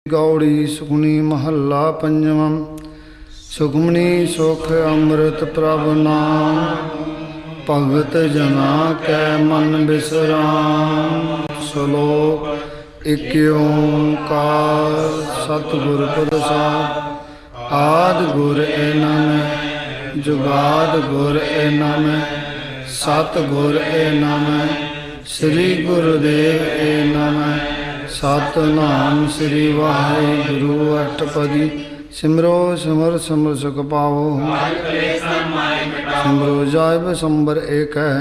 गौड़ी सुखनी महला पंजवम। सुखमनी सुख अमृत प्रभ नाम, भगत जना कै मन बिसराम। श्लोक एक ओंकार सतगुर प्रसाद। आदि गुर एनम जुगाद गुर एनम सतगुर एनम श्री गुरुदेव एनम। सतनाम श्री वाहिगुरु अष्टपदी। सिमरो सिमर सिमर सुख पाओ, सिमरो जायब संबर एक है।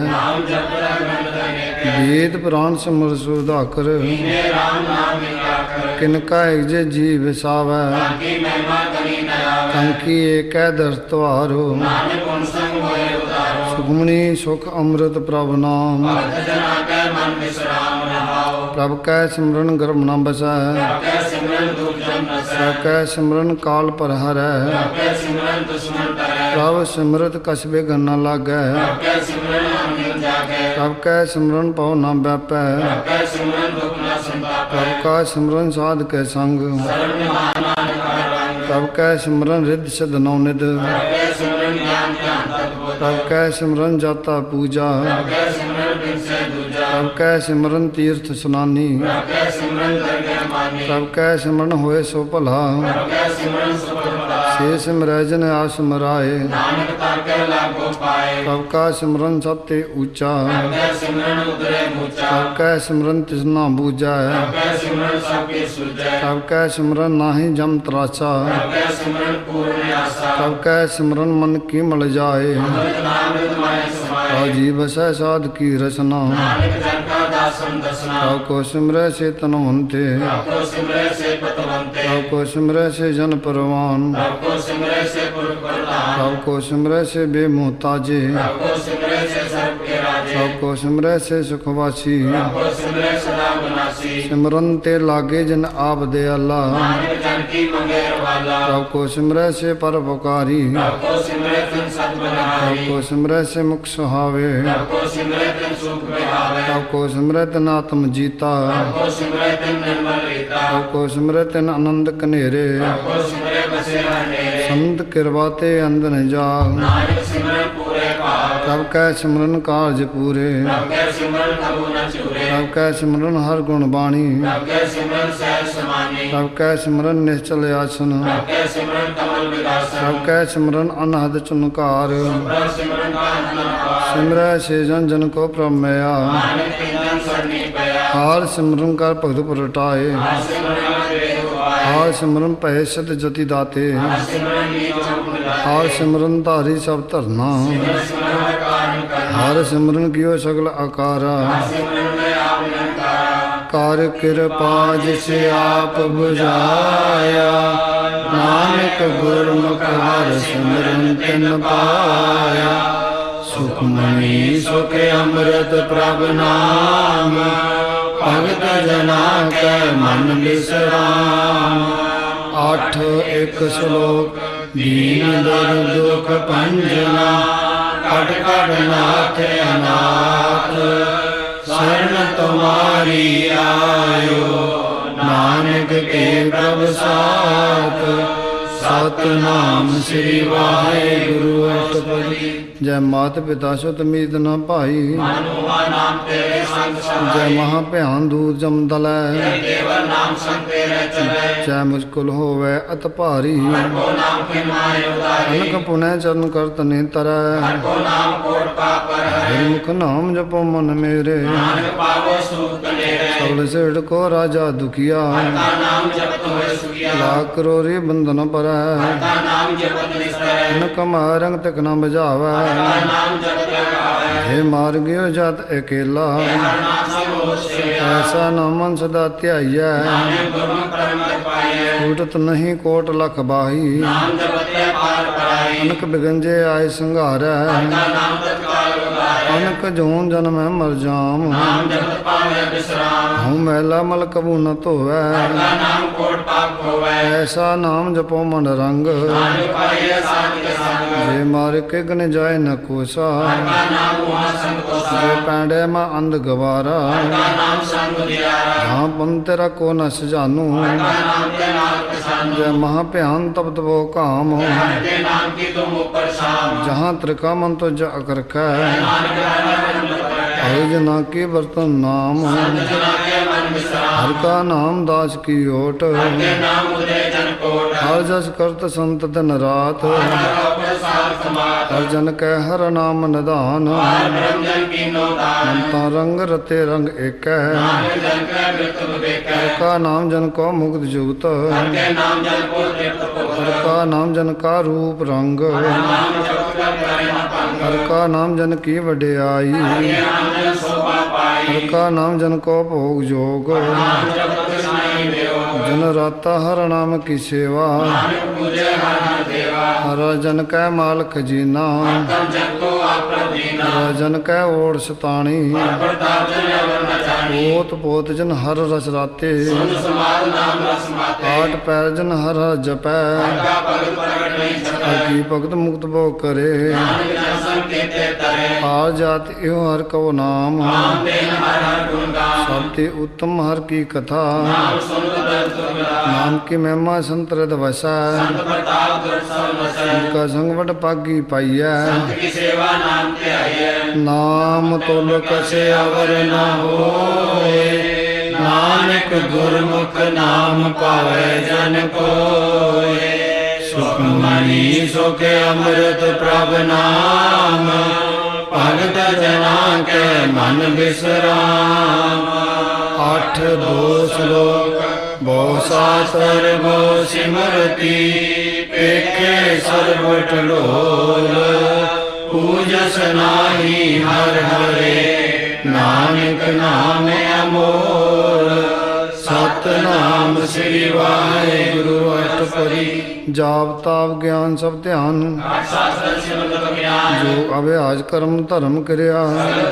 वेद पुराण सिमर सुधाकर, किनका एक जे जी विसावै। कंकी एक दरतवार हो, सुखमनी सुख अमृत प्रभ नाम। प्रभ कै सिमरन गर्भ न बसै, प्रभ कै सिमरन काल पर हरै। प्रभ सिमरत कछ बिघन न लागै, प्रभ कै सिमरन पौ न व्यापै। प्रभ का सिमरन साध के संग, प्रभ कै सिमरन रिद्धि सिद्ध नवनिध। प्रभ कै सिमरन जाता पूजा, प्रभ कै सिमरन तीर्थ स्नानी। प्रभ कै सिमरन होए सो भला, से सिमरै जिन आस मराए। प्रभ का सिमरन सत्य ऊंचा, प्रभ कै सिमरन तिसना बूझै। प्रभ कै सिमरन नाहि जम त्रासा, प्रभ कै सिमरन मन की मल जाए। राजी बसै साध की रचना, प्रभ को सिमरै से तनवंते। प्रभ को सिमरै से जन परवान, प्रभ को सिमरै से बेमुहताजे। प्रभ को सिमरै से सुखवासी, सिमरन ते लागे जिन आप दयाला। प्रभ को सिमरै से परोपकारी, प्रभ को सिमरै से मुख सुहावे। प्रभ को सिमरै तिन आत्म जीता, प्रभ को सिमरै तिन आनंद कनेरे। संत कृपा ते अंधन जाग, प्रभ कै सिमरन कारज पूरे। प्रभ कै सिमरन हर गुण बाणी, प्रभ कै सिमरन निश्चल आसन। प्रभ कै सिमरन अनहद चुनकार, सिमरै से जन जन को प्रमया। हार सिमरन कर भगत प्रगटाए, हार सिमरन पै सत जति दाते। हार सिमरन धारी सब धरना, हार सिमरन कियो सगल आकारा। कर कृपा जिसे आप बुझाया, नानक गुरमुख हर सिमरन तिन पाया। सुखमनी सुख अमृत प्रभ नाम, भगत जना कै मन बिसराम। आठ एक श्लोक दीन दर दुख भंजना। कट कट नाथ अनाथ, शरण तुम्हारी आयो। नानक के प्रभ साथ, सतनाम श्री वाहिगुरु अष्टपदी। जय मात पिता सुत मीत न भाई, जय महा भयान दूर जम दलै। जय मुश्किल होवै अत भारी, अनक पुनः चरण करत ने तरੈ। गुरमुख नाम जपो मन मेरे, सबल सेठ को राजा दुखिया। लाख करोड़ी बंधन परੈ, अनक मारंग तक न बजावै। हे मार गयो जत अकेला, ऐसा न मन सदा ध्याइयै। टूटत नहीं कोट लख बाही, अनक बिगंजे आए संघारै। अनक जोन जन्म मर जाम, हूँ मैला मल कबू न धोवै। पाप होवै। ऐसा नाम जपो मन रंग नानक पाइयै साध के संग। जे मार के गन जाए न कोसा हर का नाम हुआ संग कोसा। जे पैंडे में अंध गवारा हर का नाम संग दियारा। जहाँ पन तेरा को न सजानू हर का नाम ते नाम पहचानू। जय महाभ्यान तब तबो काम हर के नाम की तुम ऊपर शाम। जहाँ त्रिका मन तो जकर कै नानक रहना मन मत रखै। हर जना के बर्तन नाम संत जना के मन विश्राम। हर का नाम दास की ओट हर के नाम उदय जन कोट। हर जस करत संत दिन रात हर अपर सार समात। हर जन कै हर नाम निदान हर ब्रह्म जन कीनो दान। मनता रंग रते रंग एक नानक जन के मृत्यु विवेकै। हर का नाम जन को मुक्त जुगत हर के नाम जन को तृप्त पुगत। हर का नाम जन का रूप रंग हर नाम जप कर करे न भंग। हर का नाम जन की वड्याई हर के नाम जन शोभा पाई। हर का नाम जन को भोग जोग नाम जप कृष्णाई वियोग। जन राता हर नाम की सेवा नानक पूजे हर हर देवा। हर जन कै माल खजीना तम जन को आप दीना। हर जन कै ओढ़ सताणी हर प्रताप जन अवर न जानी। पोत पोत जन हर रस राते सुन समाद नाम रस माते। आठ पैर जन हर हर जपै हर का भगत प्रगट नहीं हर सकै। की भगत मुक्त भो करे नानक जन संग केते तरे। आर जात इहो हर को नाम नाम देन हर हर गुण गान। सबते उत्तम हर की कथा नाम सुन दर्द सुमिरा। नाम की महिमा संतरद वसै संत प्रताप दुर्सव नसै। का संगवट पागी पाइयै संत की सेवा नाम ते आइए। नाम तुल कसे अवर न होए नानक गुरमुख नाम पावै जन कोय। सुख मणि सुख अमृत प्रभ नाम। भगत जना के मन विश्राम। आठ दो श्लोक बहु शास्त्र बहु सिमरती। पेखे सर्वट लोल। पूजस नाही हर हरे। नानक नाम अमोल। सतनाम श्री वाहिगुरु अष्टपदी। जाप ताप ज्ञान सब ध्यान शास्त्र सिमरत ज्ञान। जो अभ्यास कर्म धर्म क्रिया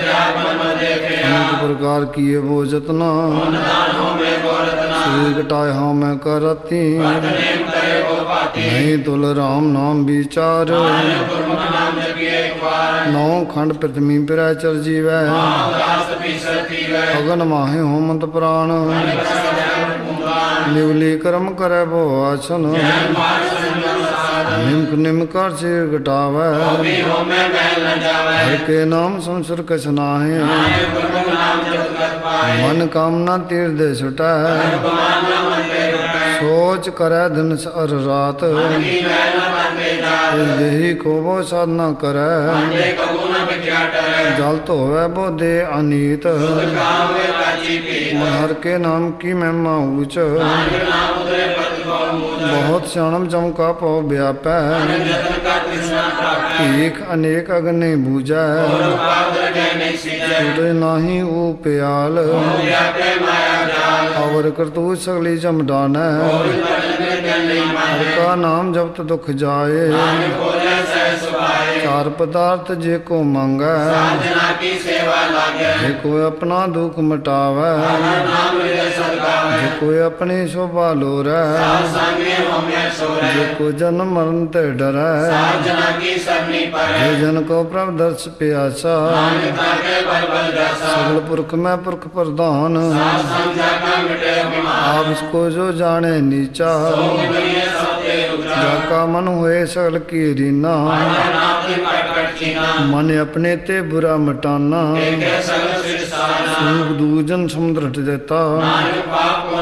त्याग मन देखे। अनेक प्रकार किए वो जतना दान हो में गोरतना। श्री कटाए हाँ मैं करती नेम करे को पाती। नहीं तुल राम नाम विचार गुरमुख नाम जपिए एक बार। नौ खंड पृथ्वी पिरै चर जीवै दास पीसती वै। अगन माहे होमंत प्राण निवली कर्म करे भो आसन निमक निमक कर सिर घटावै हर के नाम संसर कछ नाहि मन कामना तीर दे छुटै सोच करे दिन सर रात देही को वो साधना करे जल धोवै वो दे अनीत हर के नाम की महिमा ऊंच बहुत श्याणम चमका पौ व्यापै एक अनेक अग्नि बूझै टूटे नाही ऊ प्याल अवर करतूत सगली चमडानै हर का नाम जपत दुख जाए चार पदार्थ जे को मांगै जे कोई अपना दुख मिटावै जे कोई अपनी शोभा लोरै जे को जन्म मरण ते डरै जे जन को प्रभ दर्श प्यासा सगल पुरख में पुरख प्रधान आप इसको जो जाने नीचा जाका मन हुए सगल की रीना मन अपने ते बुरा मिटाना सूख दूजन समुद्र हट देता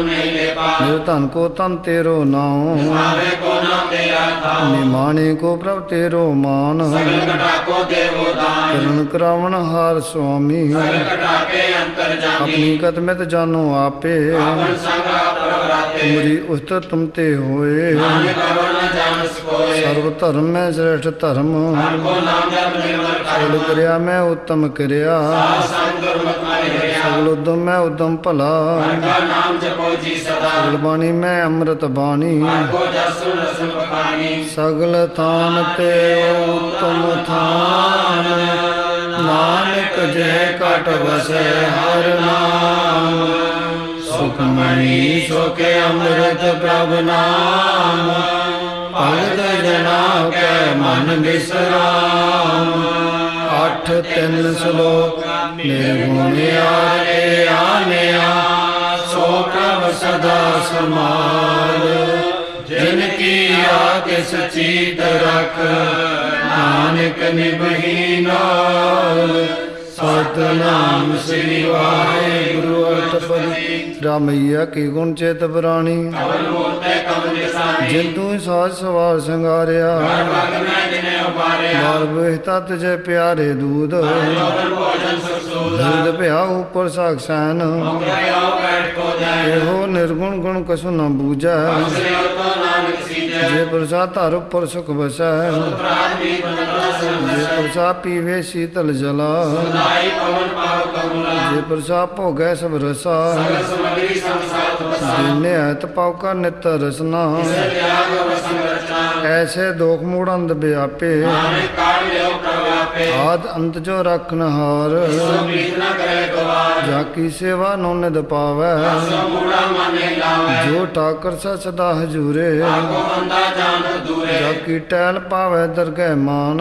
मेरे धन को तन तेरो नाम निमाने को प्रभ तेरो मान करण करावन हार स्वामी अपनी कदमत जानो आपे तुमरी उस्तत तुम ते होए सर्व धर्म में श्रेष्ठ धर्म सगल क्रिया में उत्तम क्रिया सगल उद्यम में उद्यम भला सगल बाणी में अमृत बाणी सगल थान ते उत्तम थान नानक जय कट बसे हर नाम सुख ਸੁਖਮਣੀ ਸੁਖੇ ਅੰਮ੍ਰਿਤ ਪ੍ਰਭ ਨਾਮ ਭਗਤ ਜਨਾ ਕੈ ਮਨ ਬਿਸਰਾਮ। 8 ਸ਼ਲੋਕ ਨਿਰਗੁਣ ਆਰੇ ਆਨਿਆ ਸੋ ਪ੍ਰਭ ਸਦਾ ਸਮਾਲ। ਜਿਨ ਕੀ ਆਕਿ ਚੀਤ ਰਖ ਨਾਨਕ ਨਿਭੀ ਨਾਲ। ਸਤਨਾਮ ਸ੍ਰੀ ਵਾਹਿਗੁਰੂ ਅਟਪਦੀ। ਰਾਮਈਆ ਕੀ ਗੁਣ ਚੇਤ ਪ੍ਰਾਣੀ ਕਵਲ ਮੂਰਤੈ ਕਵਲ ਨਿਸ਼ਾਨੀ। ਜਿਨ ਤੂੰ ਸਾਜ ਸਵਾਰ ਸੰਗਾਰਿਆ ਹਰ ਭਗਤ ਮੈਂ ਜਿਨੇ ਉਪਾਰਿਆ। ਬਾਰ ਬਹਿਤਾ ਤੁਝੇ ਪਿਆਰੇ ਦੂਧ ਲੋਕਨ ਭੋਜਨ ਸੁਖਸੂਦਾ। ਦੂਧ ਭਿਆ ਉਪਰ ਸਾਖਸੈਨ। ਮੋਕਰੇ ਆਓ ਬੈਠ ਕੋ ਜਾਏ। ਇਹੋ ਨਿਰਗੁਣ ਗੁਣ ਕਛੁ ਨ ਬੂਝੈ। ਹੰਸਰੇ ਤੋ ਨਾਨਕ ਸੀਜੈ। ਜੇ ਪ੍ਰਸਾਦ ਧਰ ਉਪਰ ਸੁਖ ਵਸੈ। ਪ੍ਰਾਤ ਵੀ ਬੰਦਨਾ ਜੇ ਸੰਸੈ। ਪ੍ਰਸਾਦ ਪੀਵੇ ਸ਼ੀਤਲ ਜਲਾ। ਸਦਾਈ ਪਵਨ ਪਾਵ ਕਮਲਾ। ਜੇ ਪ੍ਰਸਾਦ ਭੋਗੈ ਸਭ ਰਸਾ। ਸਗਲ ਸਮਗਰੀ ਸੰਸਾਰ ਵਸਾ। ਜਿਨੇ ਐਤ ਪਾਉ ਕਾ ਨਿਤ ਰਸਨਾ। ਤਿਆਗ ਵਸਨ ਰਚਨਾ। ਐਸੇ ਦੋਖ ਮੂੜ ਅੰਧ ਵਿਆਪੇ। ਨਾਨਕ ਕਾਢ ਲਿਓ ਪ੍ਰਭ ਆਪੇ। ਆਦ ਅੰਤ ਜੋ ਰਖਨ ਹਾਰ। ਸੋ ਪ੍ਰੀਤ ਨ ਕਰੇ ਗਵਾਰ। ਜਾ ਕੀ ਸੇਵਾ ਨੋ ਨਿਦ ਪਾਵੈ। ਸੋ ਮੂੜਾ ਮਨ ਨਹੀਂ ਲਾਵੈ। ਜੋ ਠਾਕਰ ਸਦਾ ਹਜੂਰੇ। ਆਗੋ ਬੰਦਾ ਜਾਣਤ ਦੂਰੇ। ਜਾ ਕੀ ਟਹਿਲ ਪਾਵੈ ਦਰਗਹਿ ਮਾਨ।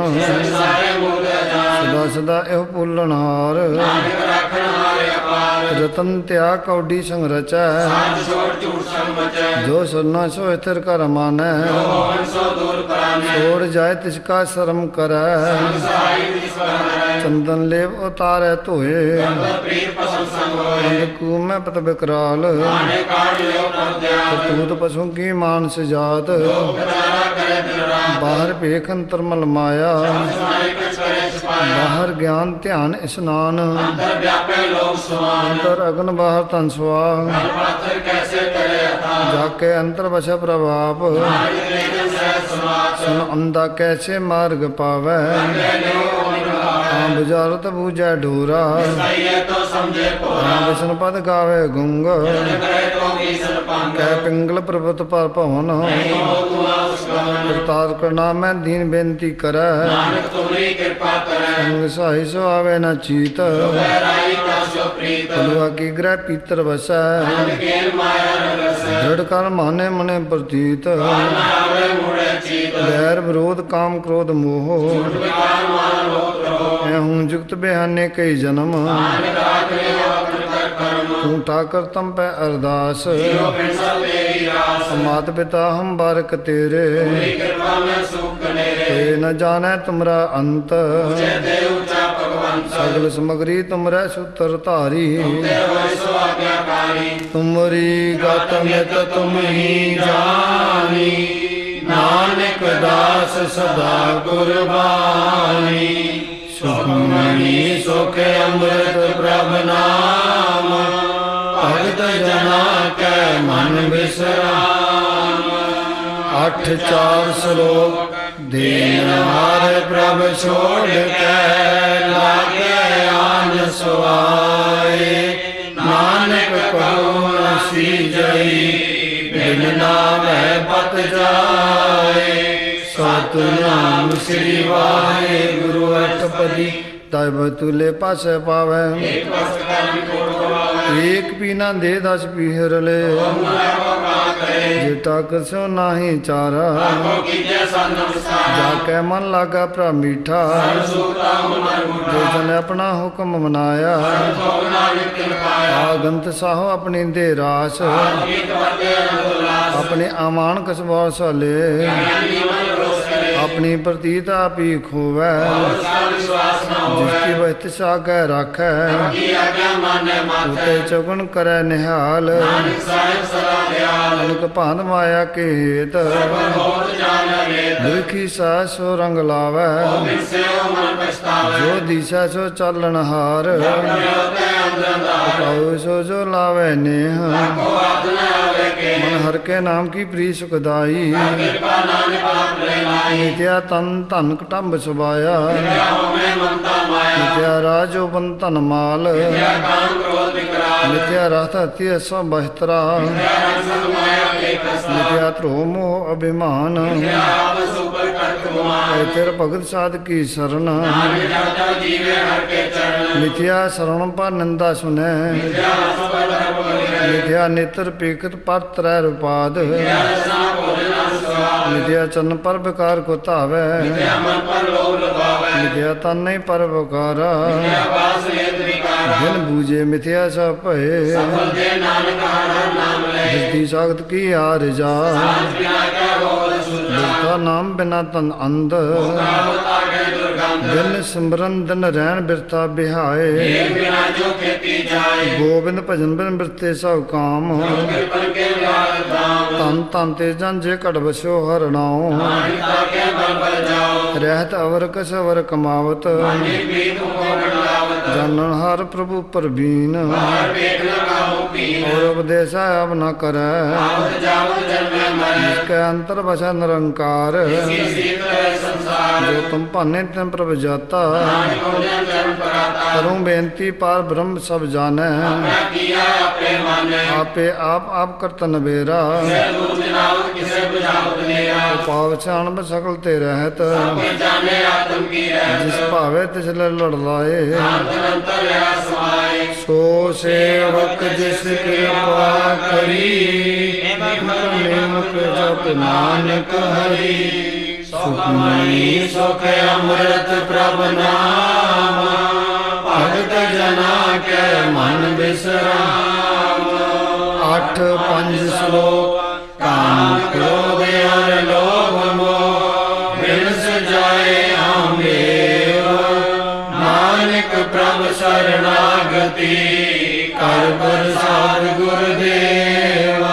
ਸਾਰੇ ਮੂਲ ਜਾਣ। ਸਦਾ ਸਦਾ ਇਹੋ ਭੁੱਲਣ ਹਾਰ। ਨਾਨਕ ਰਾਖਣ ਹਾਰੇ ਅਪਾਰ। ਰਤਨ ਤਿਆਗ ਕੌਡੀ ਸੰਗ ਰਚੈ। ਸਾਜ ਛੋੜ ਝੂਠ ਸੰਗ ਮਚੈ। ਜੋ ਸਰਨਾ ਸੋ ਇਥਰ ਕਰ ਮਾਨੈ। ਹੋਵਨ ਸੋ ਦੂਰ ਪਰਾਨੈ। ਛੋੜ ਜਾਏ ਤਿਸ ਕਾ ਸ਼ਰਮ ਕਰੈ। ਸਹਾਈ ਜਿਸ ਪਰ ਹਰੈ। ਚੰਦਨ ਲੇਵ ਉਤਾਰੈ ਧੋਏ। ਅੰਦਰ ਪ੍ਰੀਤ ਪਸੰਦ ਸੰਗ ਹੋਏ। ਅੰਧਕੂ ਮੈਂ ਪਤ ਬਿਕਰਾਲ। ਨਾਨਕ ਕਾਢ ਲਿਓ ਪ੍ਰਭ ਦਿਆਲ। ਤੂਤ ਪਸ਼ੂ ਕੀ ਮਾਨਸ ਜਾਤ। ਉਪਚਾਰਾ ਕਰੇ ਦਿਨ ਰਾਤ। ਬਾਹਰ ਭੇਖ ਅੰਤਰ ਮਲ ਮਾਇਆ। ਸੁਨਾਈ ਕਛ ਕਰੇ ਛੁਪਾਇਆ। ਬਾਹਰ ਗਿਆਨ ਧਿਆਨ ਇਸਨਾਨ। ਅੰਦਰ ਵਿਆਪੇ ਲੋਕ ਸਮਾਨ। ਅੰਤਰ ਅਗਨ ਬਾਹਰ ਤਨ ਸੁਆਗ। ਕਲ ਪਾਥਰ ਕੈਸੇ ਕਰੇ ਅਥਾ। ਜਾ ਕੇ ਅੰਤਰ ਵਸ ਪ੍ਰਭਾਪ। ਨਾਨਕ ਲੇਖਨ ਸਹਿ ਸਮਾਤ। ਸੁਨ ਅੰਦਾ ਕੈਸੇ ਮਾਰਗ ਪਾਵੈ। ਅੰਗੇ ਲਿਓ ਓਨ ਰਹਾਵੈ। ਆਮ ਬੁਝਾਰਤ ਬੂਝੈ ਡੋਰਾ। ਸਹੀਏ ਤੋ ਸਮਝੇ ਭੋਰਾ। ਆਮ ਵਿਸ਼ਨ ਪਦ ਗਾਵੇ ਗੁੰਗ। ਜਨ ਕਰੇ ਤੋ ਕੀ ਸਰਪੰਗ। ਕਹਿ ਪਿੰਗਲ ਪ੍ਰਭਤ ਪਰ ਭਵਨ। ਨਹੀਂ ਹੋ ਤੂੰ ਆਸ ਗਵਨ। ਕਰਤਾਰ ਕਰਨਾ ਮੈਂ ਦੀਨ ਬੇਨਤੀ ਕਰੈ। ਨਾਨਕ ਤੁਮਰੀ ਕਿਰਪਾ ਕਰੈ। ਸੰਗ ਸਹਾਈ ਸੋ ਆਵੇ ਨ ਚੀਤ। ਵੈਰਾਈ ਤਾ ਸੋ ਪ੍ਰੀਤ। ਲੁਆ ਕੀ ਗ੍ਰਹਿ ਪੀਤਰ ਵਸੈ। ਨਾਨਕ ਕੇਲ ਮਾਇਆ ਰਗਸੈ। ਦ੍ਰਿੜ ਕਰ ਮਾਨੇ ਮਨੇ ਪ੍ਰਤੀਤ। ਨਾ ਆਵੇ ਮੂੜੇ ਚੀਤ। ਵੈਰ ਵਿਰੋਧ ਕਾਮ ਕ੍ਰੋਧ ਮੋਹ। ਵਿਕਾਰ ਮਾਨ ਲੋਕ ਰਹੋ। ਐਹੂੰ ਜੁਗਤ ਬਿਹਾਨੇ ਕਈ ਜਨਮ। ਨਾਨਕ ਰਾਖ ਲਿਓ ਆਪਨ ਕਰ ਕਰਮ। ਤੂੰ ਠਾਕਰ ਤਮ ਪੈ ਅਰਦਾਸ। ਜਿਉ ਬਿਨਸਾ ਤੇਰੀ ਰਾਸ। ਮਾਤ ਪਿਤਾ ਹਮ ਬਾਰਕ ਤੇਰੇ। ਤੇਰੀ ਕਿਰਪਾ ਮੈਂ ਸੁਖ ਕਨੇਰੇ। ਤੇ ਨ ਜਾਣੈ ਤੁਮਰਾ ਅੰਤ। ਉਚੇ ਤੇ ਉੱਚਾ ਭਗਵੰਤ। ਸਗਲ ਸਮਗਰੀ ਤੁਮਰੈ ਸੂਤਰ ਧਾਰੀ। ਤੇ ਹੋਇ ਸੋ ਆਗਿਆਕਾਰੀ। ਤੁਮਰੀ ਗਤ ਮਿਤ ਤੁਮ ਹੀ ਜਾਣੀ। ਨਾਨਕ ਦਾਸ ਸਦਾ ਕੁਰਬਾਨੀ। ਸੁਖਮਣੀ ਸੁਖ ਅੰਮ੍ਰਿਤ ਪ੍ਰਭ ਨਾਮ। ਭਗਤ ਜਨਾ ਕੈ ਮਨ ਬਿਸਰਾਮ। 8 ਸ਼ਲੋਕ ਦੀਨ ਹਾਰ ਪ੍ਰਭ ਛੋੜ ਕੇ ਲਾਗੇ ਆਨ ਸੁਆਏ। ਨਾਨਕ ਕਉ ਨ ਸੀਜਈ ਬਿਨ ਨਾਮੈ ਪਤ ਜਾਏ। ਸਤਨਾਮ ਸ੍ਰੀ ਵਾਹਿਗੁਰੂ ਅਟਪਦੀ। ਤਬ ਤੁਲੇ ਪਾਸੇ ਪਾਵੈ। ਇੱਕ ਵਸਤ ਕਰਮ ਕੋਟ ਗਵਾਵੇ। ਏਕ ਪੀਨਾ ਦੇ 10 ਪੀਹਰ ਲੈ। ਮੁਨਾ ਕੋ ਕਾ ਕਰੇ। ਜਿਟਾ ਕਸੋ ਨਾਹੀ ਚਾਰਾ। ਆਖੋ ਕੀਜੈ ਸਨ ਨਮਸਕਾਰ। ਜਾ ਕੇ ਮਨ ਲਾਗਾ ਪ੍ਰਾ ਮੀਠਾ। ਸੁਤਾ ਹੁਨਰ ਜੋ ਮੁਠਾ। ਜਨ ਆਪਣਾ ਹੁਕਮ ਮਨਾਇਆ। ਸੋ ਨਾਨਕ ਤਿਨ ਪਾਇਆ। ਆਗੰਤ ਸਾਹੋ ਆਪਣੀ ਦੇ ਰਾਸ। ਗੀਤ ਵਰਤੇ ਅਨੰਦ ਉਲਾਸ। ਆਪਣੇ ਆਮਾਨ ਕਸਬਾ ਸਾਲੇ। ਗਿਆਨੀ ਮਨ ਰੋਸ ਕਰੇ। ਆਪਣੀ ਪ੍ਰਤੀਤ ਆਪੀ ਖੋਵੈ। ਸਾ ਵਿਸ਼ਵਾਸ ਨ ਹੋਵੇ। ਜਿਸਕੀ ਬਹਿਤ ਸਾਗੈ ਰਾਖੈ। ਕੀ ਆਗਿਆ ਮਾਨੈ ਮਾਥੈ। ਉਤੇ ਚੁਗਣ ਕਰੈ ਨਿਹਾਲ। ਨਾਨਕ ਸਾਹਿਬ ਸਦਾ ਦਿਆਲ। ਅਨਕ ਭਾਨ ਮਾਇਆ ਕੇ ਹੇਤ। ਬਹੁਤ ਜਾਣ ਵੇਦ। ਦੁਖੀ ਸਾ ਸੋ ਰੰਗ ਲਾਵੈ। ਬਿਨ ਸੇਵ ਮਨ ਪਛਤਾਵੇ। ਜੋ ਦੀਸਾ ਸੋ ਚਾਲਣ ਹਾਰ। ਕਰਿਓ ਤੇ ਅੰਦਰ ਅੰਦਰ। ਪਾਉ ਸੋ ਜੋ ਲਾਵੈ ਨੇਹ। ਕੋ ਆਦ ਨ ਆਵੇ ਕੇ। ਮਨ ਹਰ ਕੇ ਨਾਮ ਕੀ ਪ੍ਰੀ ਸੁਖਦਾਈ। ਕਿਰਪਾ ਨਾਨਕ ਆਪ ਲੈ ਲਾਈ। ਨਿਤਿਆ ਤਨ ਧਨ ਕਟੰਬ ਸੁਭਾਇਆ। ਕਿਆ ਹੋਵੇ ਮਮਤਾ ਮਾਇਆ। ਨਿਤਿਆ ਰਾਜੋ ਬੰਤਨ ਮਾਲ। ਕਿਆ ਕਾਮ ਕ੍ਰੋਧ ਵਿਕਰਾਲ। ਨਿਤਿਆ ਰਥ ਅਤਿ ਸਭ ਬਹਿਤਰਾ। ਕਿਆ ਰੰਗ ਮਾਇਆ ਕੇ ਕਸਾ। ਨਿਤਿਆ ਧਰੋ ਮੋਹ ਅਭਿਮਾਨ। ਕਿਆ ਆਪਸ ਉਪਰ ਕਰਤ ਗੁਮਾਨ। ਤੇਰ ਭਗਤ ਸਾਧ ਕੀ ਸਰਣ। ਨਾਨਕ ਜਪ ਜਪ ਜੀਵੇ ਹਰ ਕੇ ਚਰਨ। ਨਿਤਿਆ ਸਰਣ ਪਰ ਨਿੰਦਾ ਸੁਨੈ। ਕਿਆ ਹਸ ਪਰ ਧਰਮ ਬਲਿ ਮਿਥਿਆ ਨੇਤਰ ਪੀਖਤ ਪਰ ਤਰੈ ਰੁਪਾਦ ਰਸਨਾ ਭੋਜਨ ਸੁਆਦ ਮਿਥਿਆ ਚਰਨ ਪਰ ਵਿਕਾਰ ਕੋ ਧਾਵੈ ਮਿਥਿਆ ਮਨ ਪਰ ਲੋਭ ਲਗਾਵੇ ਮਿਥਿਆ ਤਨ ਨਹੀਂ ਪਰ ਵਿਕਾਰਾ ਮਿਥਿਆ ਵਾਸ ਨੇਤ ਵਿਕਾਰਾ ਜਿਨ ਬੂਝੇ ਮਿਥਿਆ ਸਭ ਭਏ ਸਫਲ ਦੇ ਨਾਨਕ ਹਰ ਨਾਮ ਲੈ ਜਿਸਦੀ ਸਾਖਤ ਕੀ ਆਰ ਜਾ ਸਾਜ ਬਿਨਾ ਕੈ ਹੋਵ ਸੁਜਾ ਜਿਸਦਾ ਨਾਮ ਬਿਨਾ ਤਨ ਅੰਧ ਕਾਵਤਾ ਕੈ ਦੁਰਗੰਧ ਦਿਨ ਸਿਮਰਨ ਦਿਨ ਰਹਿਣ ਬਿਰਤਾ ਬਿਹਾਏ ਏਕ ਬਿਨਾ ਜੋ ਖੇਤੀ ਜਾਏ ਗੋਬਿੰਦ ਭਜਨ ਬਿਨ ਬਿਰਤੇ ਸਭ ਕਾਮ ਕਿਰਪਨ ਕੇ ਲਾਲ ਦਾਮ ਤਨ ਤਨ ਤੇ ਜਨ ਜੇ ਘਟ ਵਸਿਓ ਹਰ ਨਾਉ ਮਾਨਿਤਾ ਕੇ ਬਲ ਬਲ ਜਾਓ ਰਹਿਤ ਅਵਰ ਕਸ ਅਵਰ ਕਮਾਵਤ ਮਾਨੇ ਬੀਤ ਕੋ ਬੜਾਵਤ ਜਾਨਣ ਹਰ ਪ੍ਰਭੂ ਪਰਬੀਨ ਹਰ ਵੇਖ ਲਗਾਓ ਪੀਨ ਔਰ ਉਪਦੇਸ ਆਪ ਨ ਕਰੈ ਆਵਤ ਜਾਵਤ ਜਨਮੈ ਮਰੈ ਕੈ ਅੰਤਰ ਵਸੈ ਨਿਰੰਕਾਰ ਕੀ ਸੀਤ ਹੈ ਸੰਸਾਰ ਜੋ ਤੁਮ ਭਾਨੇ ਤਿਨ ਪ੍ਰਭ ਜਾਤਾ ਨਾਨਕ ਹੋਜਨ ਜਨ ਪਰਾਤਾ ਕਰੂੰ ਬੇਨਤੀ ਪਾਰ ਬ੍ਰਹਮ ਸਭ ਜਾਣੈ ਆਪਣਾ ਕੀਆ ਆਪੇ ਮਾਨੈ ਆਪੇ ਆਪ ਕਰਤਨ ਬੇਰਾ ਕਿਸੇ ਦੂਰ ਜਨਾਵਤ ਕਿਸੇ ਬੁਝਾਵਤ ਨੇਰਾ ਪਾਵ ਛਾਣ ਸਕਲ ਤੇ ਰਹਿਤ ਆਪੇ ਜਾਣੇ ਆਤਮ ਕੀ ਰਹਿਤ ਜਿਸ ਭਾਵੇ ਤਿਸ ਲੈ ਲੜ ਲਾਏ ਅੰਤਰ ਅੰਤਰ ਰਹਾ ਸਮਾਏ ਸੋ ਸੇਵਕ ਜਿਸ ਕਿਰਪਾ ਕਰੀ ਨਿਮਕ ਜਪ ਨਾਨਕ ਹਰੀ ਸੁਖਮਈ ਸੁਖ ਅੰਮ੍ਰਿਤ ਪ੍ਰਭ ਨਾਮ ਭਗਤ ਜਨਾ ਕੈ ਮਨ ਬਿਸਰਾਮ 8-5 ਸ਼ਲੋਕ ਕਾਮ ਕ੍ਰੋਧ ਅਰ ਲੋਭ ਮੋਹ ਬਿਨ ਸਜਾਏ ਆਮੇਵ ਨਾਨਕ ਪ੍ਰਭ ਸਰਨਾਗਤੀ ਕਰ ਪ੍ਰਸਾਦ ਗੁਰਦੇਵ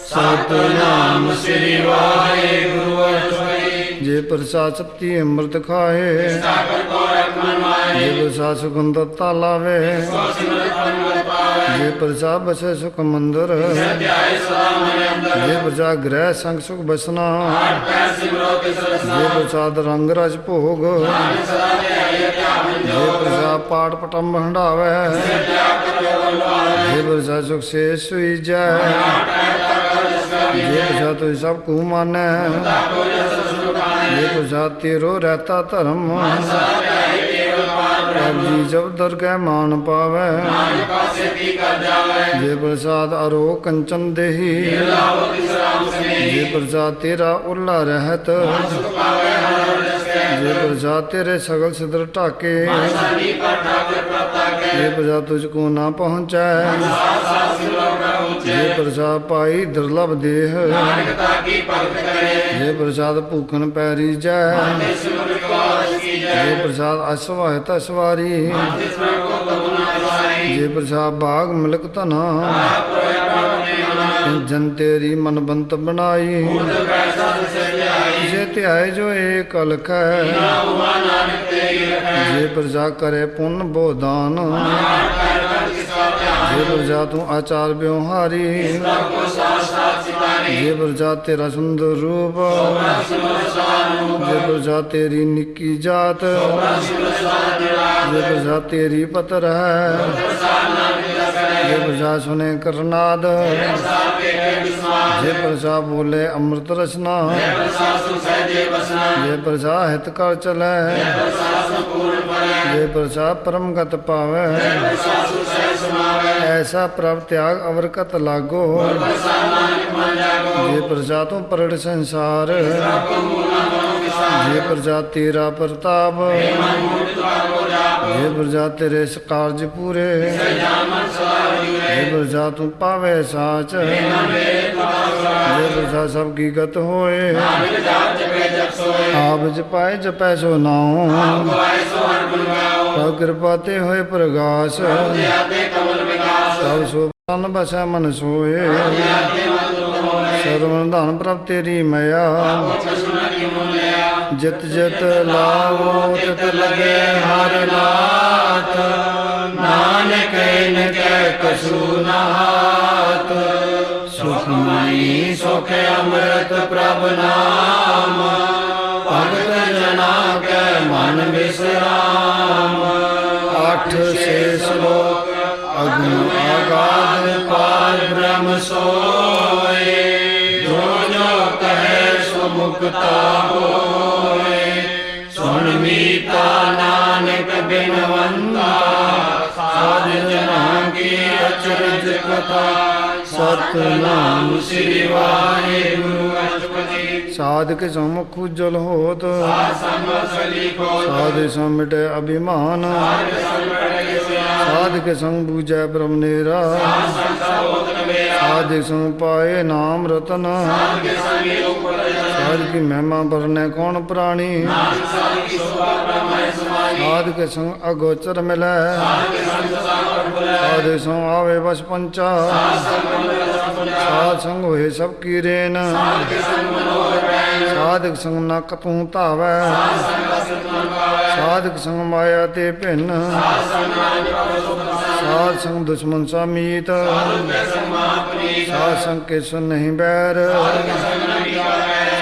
ਸਤਨਾਮ ਸ੍ਰੀ ਵਾਹਿਗੁਰੂ ਅਠਵਈ ਜੇ ਪ੍ਰਸਾਦ ਸਤੀ ਅੰਮ੍ਰਿਤ ਖਾਏ ਸਾਗਰ ਕੋ ਰਖਮਨ ਮਾਏ ਜੇ ਪ੍ਰਸਾਦ ਸੁਗੰਧਤਾ ਲਾਵੇ ਸੋ ਸਿਮਰਤ ਪਰਮਤ ਪਾਵੇ ਜੇ ਪ੍ਰਸਾਦ ਬਸੇ ਸੁਖ ਮੰਦਰ ਧਿਆਏ ਸਦਾ ਮਨ ਅੰਦਰ ਜੇ ਪ੍ਰਸਾਦ ਗ੍ਰਹਿ ਸੰਗ ਸੁਖ ਬਸਨਾ ਆਠ ਪੈਰ ਸਿਮਰੋ ਤਿਸ ਰਸਨਾ ਜੇ ਪ੍ਰਸਾਦ ਰੰਗ ਰਸ ਭੋਗ ਨਾਨਕ ਸਦਾ ਧਿਆਏ ਧਿਆਵਨ ਜੇ ਜੋਗ ਪ੍ਰਸਾਦ ਪਾਠ ਪਟਮ ਹੰਡਾਵੇ ਤਿਆਗ ਕਰਿਓ ਬਲਵਾਵੇ ਜੇ ਪ੍ਰਸਾਦ ਸੁਖ ਸੇ ਸੁਈ ਜੈ ਆਠ ਪੈਰ ਤਕ ਕਰ ਜਿਸ ਕਾ ਜੇ ਪ੍ਰਸਾਦ ਤੁਝ ਸਭ ਕੂ ਮਾਨੈ ਕੋ ਜਸ ਸੁਖਾਨੇ ਜੇ ਪ੍ਰਸਾਦ ਤੇਰੋ ਰਹਤਾ ਧਰਮ ਸਦਾ ਧਿਆਏ ਕੇਵਲ ਪਾਰ ਪ੍ਰਭ ਜੀ ਜਬ ਦਰਗਹਿ ਮਾਨ ਪਾਵੇ ਨਾਨਕ ਪਾਸੇ ਕੀ ਕਰ ਜਾਵੇ ਜੇ ਪ੍ਰਸਾਦ ਅਰੋ ਕੰਚਨ ਦੇਹੀ ਲਾਓ ਤਿਸ ਰਾਮ ਸਨੇ ਜੇ ਪ੍ਰਸਾਦ ਤੇਰਾ ਉਲਾ ਰਹਿਤ ਸੁਖ ਪਾਵੇ ਹਰ ਜਸ ਕੈ ਜੇ ਪ੍ਰਸਾਦ ਤੇਰੇ ਸਗਲ ਸਿਦਰ ਢਾਕੇ ਸਾਨੀ ਪਰ ਠਾਕੁਰ ਪ੍ਰਤਾ ਕੈ ਜੇ ਪ੍ਰਸਾਦ ਤੁਝ ਕੋ ਨਾ ਪਹੁੰਚੈ ਸਾਸ ਸਿਮਰੋ ਪ੍ਰਭੂ ਜੇ ਚੈ ਪ੍ਰਸਾਦ ਪਾਈ ਦੁਰਲਭ ਦੇਹ ਨਾਨਕ ਤਾ ਕੀ ਭਗਤ ਕਰੇ ਜੇ ਪ੍ਰਸਾਦ ਭੂਖਨ ਪੈਰੀ ਜੈ ਤੇ ਸਿਮਰ ਕੋ ਆਸ ਕੀ ਜੈ ਜੇ ਪ੍ਰਸਾਦ ਅਸਵਾਹਿ ਤਸਵਾਰੀ ਜਿਸ ਪਰ ਕੋ ਕਬੂ ਨਾ ਵਾਰੀ ਜੇ ਪ੍ਰਸਾਦ ਬਾਗ ਮਿਲਕ ਧਨਾ ਪ੍ਰੋਇਆ ਪ੍ਰਭ ਨੇ ਮਨਾ ਜਨ ਤੇਰੀ ਮਨਬੰਤ ਬਣਾਈ ਬੁੱਧ ਪੈਸਾ ਸਜਾਈ ਜੇ ਧਿਆਏ ਜੋ ਏਕ ਅਲਖ ਹੈ ਉਮਾ ਨਾਨਕ ਤੇਰੀ ਰਖੈ ਜੇ ਪ੍ਰਜਾ ਕਰੇ ਪੁੰਨ ਬੋਦਾਨ ਆਠ ਪੈਰ ਕਰ ਜਿਸ ਕਾ ਧਿਆਨ ਜੇ ਪ੍ਰਜਾ ਤੂੰ ਆਚਾਰ ਬਿਵਹਾਰੀ ਪ੍ਰਭ ਕੋ ਸਾਥ ਸਾਥ ਸਿਤਾਰੀ ਜੇ ਪ੍ਰਜਾ ਤੇਰਾ ਸੁੰਦਰ ਰੂਪ ਸਿਮਰ ਸਾਨੂ ਜੇ ਪ੍ਰਜਾ ਤੇਰੀ ਨਿੱਕੀ ਜਾਤ ਸਿਮਰ ਸਾਧ ਨਿਰਾਜ ਜੇ ਪ੍ਰਜਾ ਤੇਰੀ ਪਤਰ ਹੈ ਪ੍ਰਸਾਦ ਨਾਨਕ ਜਸ ਕਰੇ ਜੇ ਪ੍ਰਜਾ ਸੁਨੇ ਕਰਨਾਦ ਪ੍ਰਸਾਦ ਵੇਖੇ ਵਿਸਮਾਦ ਜੇ ਪ੍ਰਜਾ ਬੋਲੇ ਅੰਮ੍ਰਿਤ ਰਸਨਾ ਪ੍ਰਸਾਦ ਸੁ ਸਹਿਜੇ ਬਸਨਾ ਜੇ ਪ੍ਰਜਾ ਹਿਤ ਕਰ ਚਲੈ ਪ੍ਰਸਾਦ ਸੰਪੂਰਨ ਪਰੈ ਜੇ ਪ੍ਰਜਾ ਪਰਮ ਗਤ ਪਾਵੈ ਪ੍ਰਸਾਦ ਸੁ ਸਹਿਜ ਸਮਾਵੈ ਐਸਾ ਪ੍ਰਭ ਤਿਆਗ ਅਵਰਕਤ ਲਾਗੋ ਪ੍ਰਸਾਦ ਨਾਨਕ ਮਨ ਜਾਗੋ ਜੇ ਪ੍ਰਜਾ ਤੂੰ ਪਰੜ ਸੰਸਾਰ ਕੋ ਮੂਲਾ ਮਨੋ ਵਿਸਾਰ ਜੇ ਪ੍ਰਜਾ ਤੇਰਾ ਪ੍ਰਤਾਪ ਮਨ ਮੂੜ ਤੁਆਰੋ ਜਾਪ ਜੇ ਪ੍ਰਜਾ ਤੇਰੇ ਕਾਰਜ ਪੂਰੇ ਜਾਨ ਮਨ ਸਦਾ ਜੁਰੇ ਜੇ ਪ੍ਰਜਾ ਤੂੰ ਪਾਵੇ ਸਾਚ ਮੇਰੇ ਤੁਤਾ ਜੇ ਪ੍ਰਜਾ ਸਭ ਕੀ ਗਤ ਹੋਏ ਨਾਨਕ ਜਾਪ ਜਪੇ ਜਪ ਸੋਏ ਆਪ ਜਪਾਏ ਜਪੈ ਸੋ ਨਾਉ ਗਵਾਏ ਸੋ ਹਰ ਗੁਣ ਗਾਓ ਪ੍ਰਭ ਕਿਰਪਾ ਤੇ ਹੋਏ ਪ੍ਰਗਾਸ ਦਇਆ ਤੇ ਕਮਲ ਵਿਕਾਸ ਸਭ ਸੋ ਤਨ ਬਸੈ ਮਨ ਸੋਏ ਦਇਆ ਤੇ ਮਨ ਦੁਖ ਹੋਏ ਸਰਵਨ ਧਨ ਪ੍ਰਭ ਤੇਰੀ ਮਇਆ ਕਛੁਨਾ ਕੀ ਮੁਨ ਲਿਆ ਜਿਤ ਜਿਤ ਲਾਵੋ ਤਿਤ ਲਗੇ ਹਰ ਨਾਥ ਨਾਨਕ ਇਨ ਕੈ ਕਛੂ ਨਾਤ ਸੁਖਮਈ ਸੁਖ ਅੰਮ੍ਰਿਤ ਪ੍ਰਭ ਨਾਮ ਭਗਤ ਜਨਾ ਕੈ ਮਨ ਬਿਸਰਾਮ 8-6 ਸ਼ਲੋਕ ਅਗਮ ਆਗਾਦ ਪਾਰ ਬ੍ਰਹਮ ਸੋਏ ਜੋ ਜੋ ਕਹੈ ਸੋ ਮੁਕਤਾ ਹੋਏ ਸੁਣ ਮੀਤਾ ਨਾਨਕ ਬਿਨਵੰਤਾ ਸਾਧ ਜਨਾਂ ਕੀ ਅਚਰਜ ਕਥਾ ਸਤਿਨਾਮ ਸ੍ਰੀ ਵਾਹਿਗੁਰੂ ਅਸ਼ਟਪਦੀ ਸਾਧਕ ਸਮੁਖ ਉਜਲ ਹੋਤ ਸਾਧੇ ਸਮਿਟੇ ਅਭਿਮਾਨ ਸਾਧਕ ਸੰਗ ਬੂਝੈ ਬ੍ਰਹਮ ਨੇਰਾ ਸਾਧਕ ਸੰਗ ਪਾਏ ਨਾਮ ਰਤਨ ਸਾਧਕ ਕੀ ਮਹਿਮਾ ਬਰਨੇ ਕੌਣ ਪ੍ਰਾਣੀ ਸਾਧਕ ਸੰਗ ਅਗੋਚਰ ਮਿਲੈ ਸਾਧਕ ਸੰਗ ਆਵੇ ਬਸ ਪੰਚਾ ਸਾਧ ਸੰਗ ਹੋਏ ਸਭ ਕੀ ਰੇਨ ਸਾਧਕ ਸੰਗ ਨ ਕਤੂ ਧਾਵੈ ਸਾਧਕ ਸੰਗ ਮਾਇਆ ਤੇ ਭਿੰਨ ਸਾਧ ਸੰਗ ਦੁਸ਼ਮਨ ਸਮੀਤ ਸਾਧ ਸੰਗ ਕੇ ਸੁਨ ਨਹੀਂ ਬੈਰ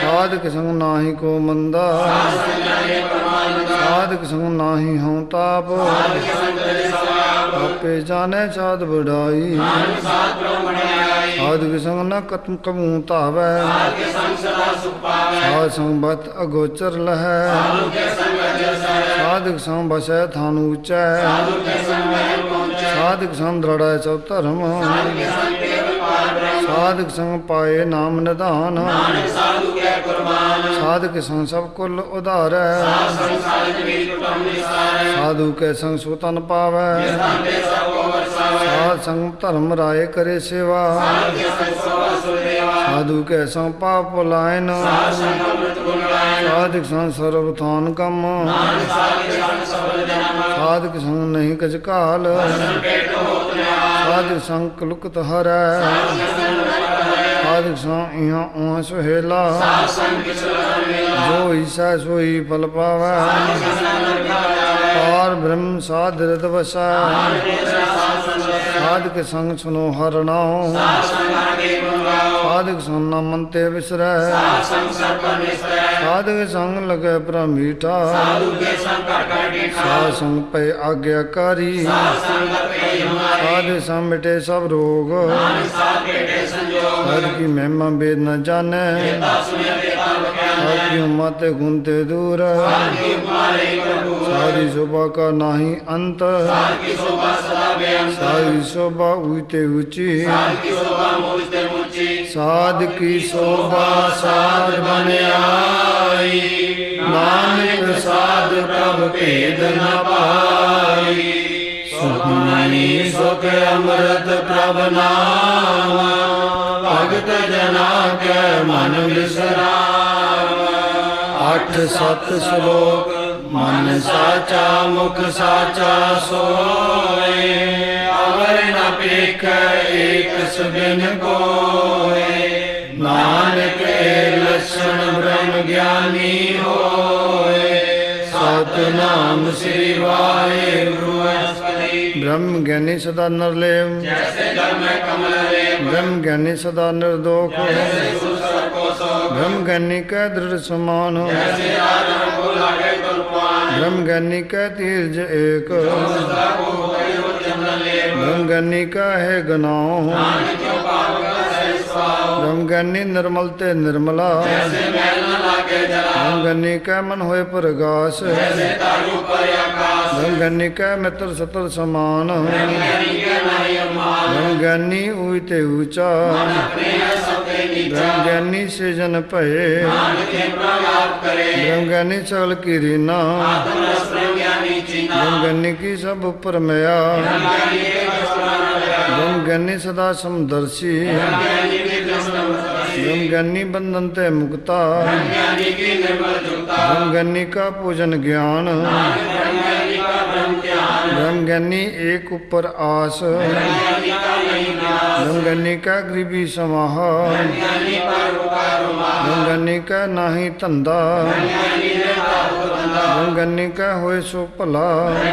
ਸਾਧਕ ਸੰਗ ਨਾਹੀ ਕੋ ਮੰਦਾ ਸਾਧਕ ਸੰਗ ਨਾਹੀ ਹਉ ਤਾਪ ਆਪੇ ਜਾਣੈ ਸਾਧ ਵਡਾਈ ਸਾਧਕ ਸੰਗ ਨ ਕਤਮ ਕਮੂ ਧਾਵੈ ਸਾਧ ਸੰਗ ਬਤ ਅਗੋਚਰ ਲਹੈ ਸਾਧਕ ਸੰਗ ਬਸੈ ਥਾਨ ਉਚੈ ਸਾਧਕ ਸੰਗ ਦ੍ਰਿੜੈ ਸਭ ਧਰਮ ਸਾਧਕ ਸੰਗ ਪਾਏ ਨਾਮ ਨਿਧਾਨ ਸਾਧਕ ਸੰਗ ਸਭ ਕੁਲ ਉਧਾਰੈ ਸਾਧੂ ਕੈ ਸੰਗ ਸੁਤਨ ਪਾਵੈ ਸਾਧ ਸੰਗ ਧਰਮ ਰਾਏ ਕਰੇ ਸੇਵਾ ਸਾਧੂ ਕੈ ਸੰਗ ਪਾਪ ਭੁਲਾਇਨ ਸਾਧਕ ਸੰਗ ਸਰਬ ਥਾਨ ਕੰਮ ਸਾਧਕ ਸੰਗ ਨਹੀਂ ਕਛ ਕਾਲ ਸਾਧਕ ਸੰਗ ਕਲੁਕਤ ਹਰੈ ਸਾਧਕ ਸੰਗ ਇਹਾਂ ਉਹਾਂ ਸੁਹੇਲਾ ਜੋ ਈਸਾ ਸੋਈ ਫਲ ਪਾਵੈ ਪਾਰ ਬ੍ਰਹਮ ਸਾਧ ਰਿਤ ਵਸੈ ਸਾਧਕ ਸੰਗ ਸੁਨੋ ਹਰਿ ਨਾਉ ਸਾਧਕ ਸੰਗ ਨਾ ਮਨ ਤੇ ਵਿਸਰੈ ਸਾਧਕ ਸੰਗ ਲਗੈ ਪ੍ਰਭ ਮੀਠਾ ਸਾਧ ਸੰਗ ਪੈ ਆਗਿਆਕਾਰੀ ਸਾਧਕ ਸੰਗ ਮਿਟੇ ਸਭ ਰੋਗ ਹਰਿ ਕੀ ਮਹਿਮਾ ਬੇਦ ਨ ਜਾਣੈ ਹਰਿ ਕੀ ਮਤਿ ਗੁਣ ਤੇ ਦੂਰ ਸਾਰੀ ਸ਼ੋਭਾ ਕਾ ਨਾਹੀ ਅੰਤ ਸਾਰੀ ਸ਼ੋਭਾ ਉਤੇ ਉੱਚੀ ਸਾਧ ਕੀ ਸ਼ੋਭਾ ਸਾਧ ਬਨਿਆਈ ਨਾਨਕ ਸਾਧ ਪ੍ਰਭ ਭੇਦ ਨ ਪਾਈ ਸੁਖਮਨੀ ਸੁਖ ਅੰਮ੍ਰਿਤ ਪ੍ਰਭ ਨਾਮ ਭਗਤ ਜਨਾ ਕੈ ਮਨ ਵਿਸਰਾਮ 8 7 ਸ਼ਲੋਕ ਮਨ ਸਾਚਾ ਮੁਖ ਸਾਚਾ ਸੋਏ ਅਵਰ ਨ ਪੇਖੈ ਏਕ ਸਬਿਨ ਕੋਏ ਨਾਨਕ ਏ ਲਛਣ ਬ੍ਰਹਮ ਗਿਆਨੀ ਹੋਏ ਸਤਿਨਾਮ ਸ੍ਰੀ ਵਾਹਿਗੁਰੂ ਅਸਪਦੀ ਬ੍ਰਹਮ ਗਿਆਨੀ ਸਦਾ ਨਿਰਲੇਵ ਜੈਸੇ ਜਲ ਮੈਂ ਕਮਲ ਰੇ ਬ੍ਰਹਮ ਗਿਆਨੀ ਸਦਾ ਨਿਰਦੋਖ ਜੈਸੇ ਸੁਸਰ ਕੋ ਸੋ ਬ੍ਰਹਮ ਗਿਆਨੀ ਕੈ ਦ੍ਰਿੜ ਸਮਾਨ ਜੈਸੇ ਆਦਮ ਕੋ ਲਾਗੇ ਤੁਲਪਾਨ ਬ੍ਰਹਮ ਗਿਆਨੀ ਕੈ ਧੀਰਜ ਏਕ ਸਦਾ ਕੋ ਹੋਇ ਹੋ ਚੰਦਨ ਲੇ ਬ੍ਰਹਮ ਗਿਆਨੀ ਕਾ ਹੈ ਗਨਾਉ ਨਾਨਕ ਕਿਉ ਪਾਪ ਕਾ ਸਹਿ ਸਵਾਉ ਬ੍ਰਹਮ ਗਿਆਨੀ ਨਿਰਮਲ ਤੇ ਨਿਰਮਲਾ ਜੈਸੇ ਮੈਲ ਨ ਲਾਗੇ ਜਲਾ ਬ੍ਰਹਮ ਗਿਆਨੀ ਕੈ ਮਨ ਹੋਏ ਪ੍ਰਗਾਸ ਜੈਸੇ ਤਾਰੂ ਪਰ ਆਕਾਸ ਬ੍ਰਹਮ ਗਿਆਨੀ ਕੈ ਮਿੱਤਰ ਸਤਰ ਸਮਾਨ ਗਿਆਨੀ ਕੇ ਨਾਹੀ ਅਮਾਨ ਬ੍ਰਹਮ ਗਿਆਨੀ ਊਈ ਤੇ ਊਚਾ ਆਪਣੇ ਹੈ ਸਭ ਤੇ ਨੀਚਾ ਬ੍ਰਹਮ ਗਿਆਨੀ ਸਿਜਨ ਭਏ ਨਾਨਕ ਕੇ ਪ੍ਰਭ ਆਪ ਕਰੇ ਬ੍ਰਹਮ ਗਿਆਨੀ ਸਗਲ ਕੀ ਰੀਨਾ ਆਤਮ ਰਸ ਬ੍ਰਹਮ ਗਿਆਨੀ ਚੀਨਾ ਬ੍ਰਹਮ ਗਿਆਨੀ ਕੀ ਸਭ ਉਪਰ ਮਿਆ ਗਿਆਨੀ ਕੇ ਕਸੁਰਾ ਨ ਲਿਆ ਬ੍ਰਹਮ ਗਿਆਨੀ ਸਦਾ ਸਮਦਰਸ਼ੀ ਗਿਆਨੀ ਕੇ ਜਸਨ ਬ੍ਰਹਮ ਗਿਆਨੀ ਬੰਧਨ ਤੇ ਮੁਕਤਾ ਗਿਆਨੀ ਕੀ ਨਿਰਮਲ ਜੁਗਤਾ ਬ੍ਰਹਮ ਗਿਆਨੀ ਕਾ ਪੂਜਨ ਗਿਆਨ ਬ੍ਰਹਮ ਗਿਆਨੀ ਕਾ ਬ੍ਰਹਮ ਧਿਆਨ ਬ੍ਰਹਮ ਗਿਆਨੀ ਏਕ ਉਪਰ ਆਸ ਗਿਆਨੀ ਕਾ ਨਹੀਂ ਨਾਸ ਬ੍ਰਹਮ ਗਿਆਨੀ ਕਾ ਗਰੀਬੀ ਸਮਾਹ ਗਿਆਨੀ ਪਰ ਉਕਾਰ ਮਾ ਬ੍ਰਹਮ ਗਿਆਨੀ ਕਾ ਨਾਹੀ ਧੰਦਾ ਗਿਆਨੀ ਨੇ ਤਾਪ ਬੰਦਾ ਬ੍ਰਹਮ ਗਿਆਨੀ ਕਾ ਹੋਏ ਸੋ ਭਲਾ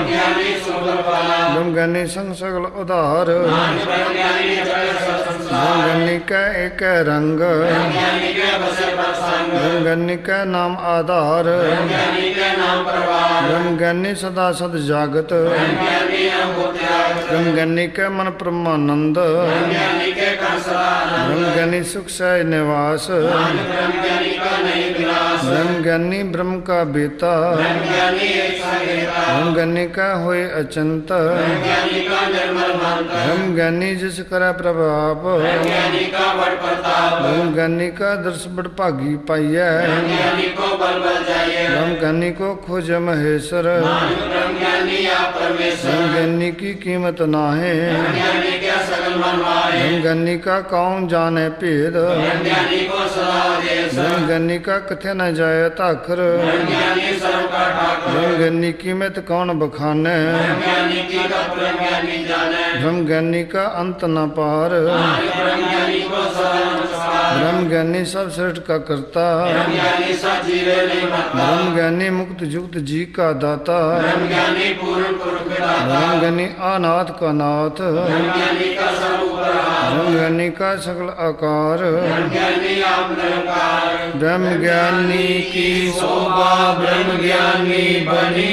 ਗਿਆਨੀ ਸੁਭਰ ਵਾਲਾ ਬ੍ਰਹਮ ਗਿਆਨੀ ਸੰਗ ਸਗਲ ਉਧਾਰ ਬ੍ਰਹਮ ਗਿਆਨੀ ਜਗਤ ਸਭ ਸੰਸਾਰ ਬ੍ਰਹਮ ਗਿਆਨੀ ਕਾ ਏਕ ਰੰਗ ਗਿਆਨੀ ਕੇ ਬਸੇ ਪ੍ਰਸੰਗ ਬ੍ਰਹਮ ਗਿਆਨੀ ਕਾ ਨਾਮ ਆਧਾਰ ਗਿਆਨੀ ਕੇ ਨਾਮ ਪ੍ਰਵਾਹ ਬ੍ਰਹਮ ਗਿਆਨੀ ਸਦਾ ਸਦ ਜਾਗਤ ਗਿਆਨੀ ਅਭੂ ਤਿਆਗ ਬ੍ਰਹਮ ਗਿਆਨੀ ਕੈ ਮਨ ਪ੍ਰਮਾਨੰਦ ਗਿਆਨੀ ਕੇ ਕੰਸਲਾ ਬ੍ਰਹਮ ਗਿਆਨੀ ਸੁਖ ਸਹਿ ਨਿਵਾਸ ਬ੍ਰਹਮ ਗਿਆਨੀ ਕਾ ਨਹੀਂ ਵਿਨਾਸ਼ ब्रह्म ज्ञानी ब्रह्म का बेता ब्रह्म ज्ञानी एक संगीता ब्रह्म ज्ञानी का होए अचंत ब्रह्म ज्ञानी का निर्मल मंत्र ब्रह्म ज्ञानी जिस करे प्रभाप ब्रह्म ज्ञानी का बड़ प्रताप ब्रह्म ज्ञानी का दर्श बड़ भागी पाइय ब्रह्म ज्ञानी को बल बल जाइए ब्रह्म ज्ञानी को खोज महेश्वर नानक ब्रह्म ज्ञानी आप परमेश्वर ब्रह्म ज्ञानी की कीमत नाहे ब्रह्म ज्ञानी क्या सकल मनवाए ब्रह्म ज्ञानी का कौन जाने भेद ब्रह्म ज्ञानी को सदा आदेश ब्रह्म ज्ञानी का कथे न जाए ताखर ब्रह्म ज्ञानी सर्व का ठाकुर ब्रह्म ज्ञानी कीमत कौन बखाने ब्रह्म ज्ञानी की का ब्रह्म ज्ञानी जाने ब्रह्म ज्ञानी का अंत न पार नानक ब्रह्म ज्ञानी को सदा नमस्कार ब्रह्म ज्ञानी सब सृष्टि का करता ब्रह्म ज्ञानी सब जीवे नहीं मरता ब्रह्म ज्ञानी मुक्त युक्त जी का दाता ब्रह्म ज्ञानी पूर्ण पुरुष दाता ब्रह्म ज्ञानी अनाथ का नाथ ब्रह्म ज्ञानी का सब ऊपर हाथ ब्रह्म ज्ञानी का सकल आकार ब्रह्म ज्ञानी आप निरंकार ब्रह्म ज्ञानी की शोभा ब्रह्म ज्ञानी बनी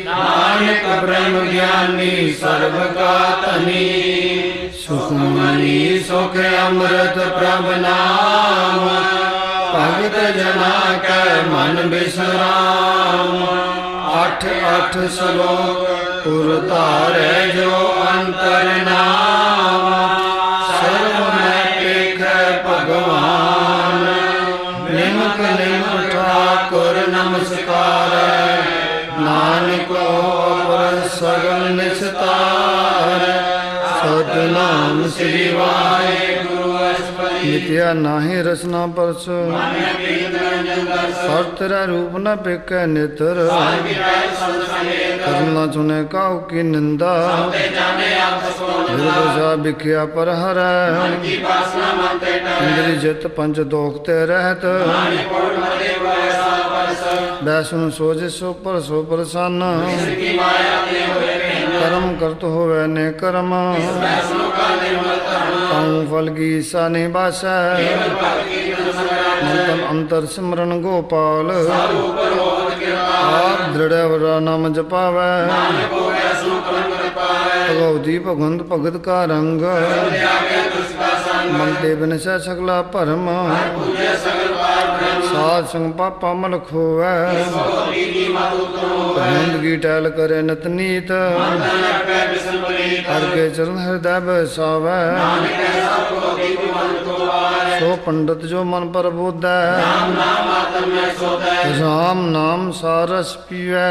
नानक ब्रह्म ज्ञानी सर्व का तनी सुखमणि सुख अमृत प्रभ नाम भगत जना के मन विश्राम अठ अठ श्लोक उर तारे जो अंतर नाम सर्व में पेख भगवान निमक निमक ठाकुर नमस्कार नानको पर सगल निस्तार सतनाम श्री वाहेगुरु अस्पति नित्या नाहि रसना परस हर तेरा रूप न पेकै नेत्र करना चुने काउ की निंदा निर्दोषा बिखिया पर हर इंद्री जित पंच दोख ते रहत वैष्णु सोज सो प्रसन्न कर्म करत होवे ने कर्म पाऊँ फल की ईसा नहीं बासा मंतन अंतर सिमरन गोपाल आप दृढ़ वरा नाम जपावै भगवती भगवंत भगत का रंग मनते बिन से सकला भरम साध संग पापा मल खोवै भगवंत की टहल करे नित नीत हर के चरण हृदय बसावै सो पंडित जो मन पर बोधै राम नाम सारस पीवै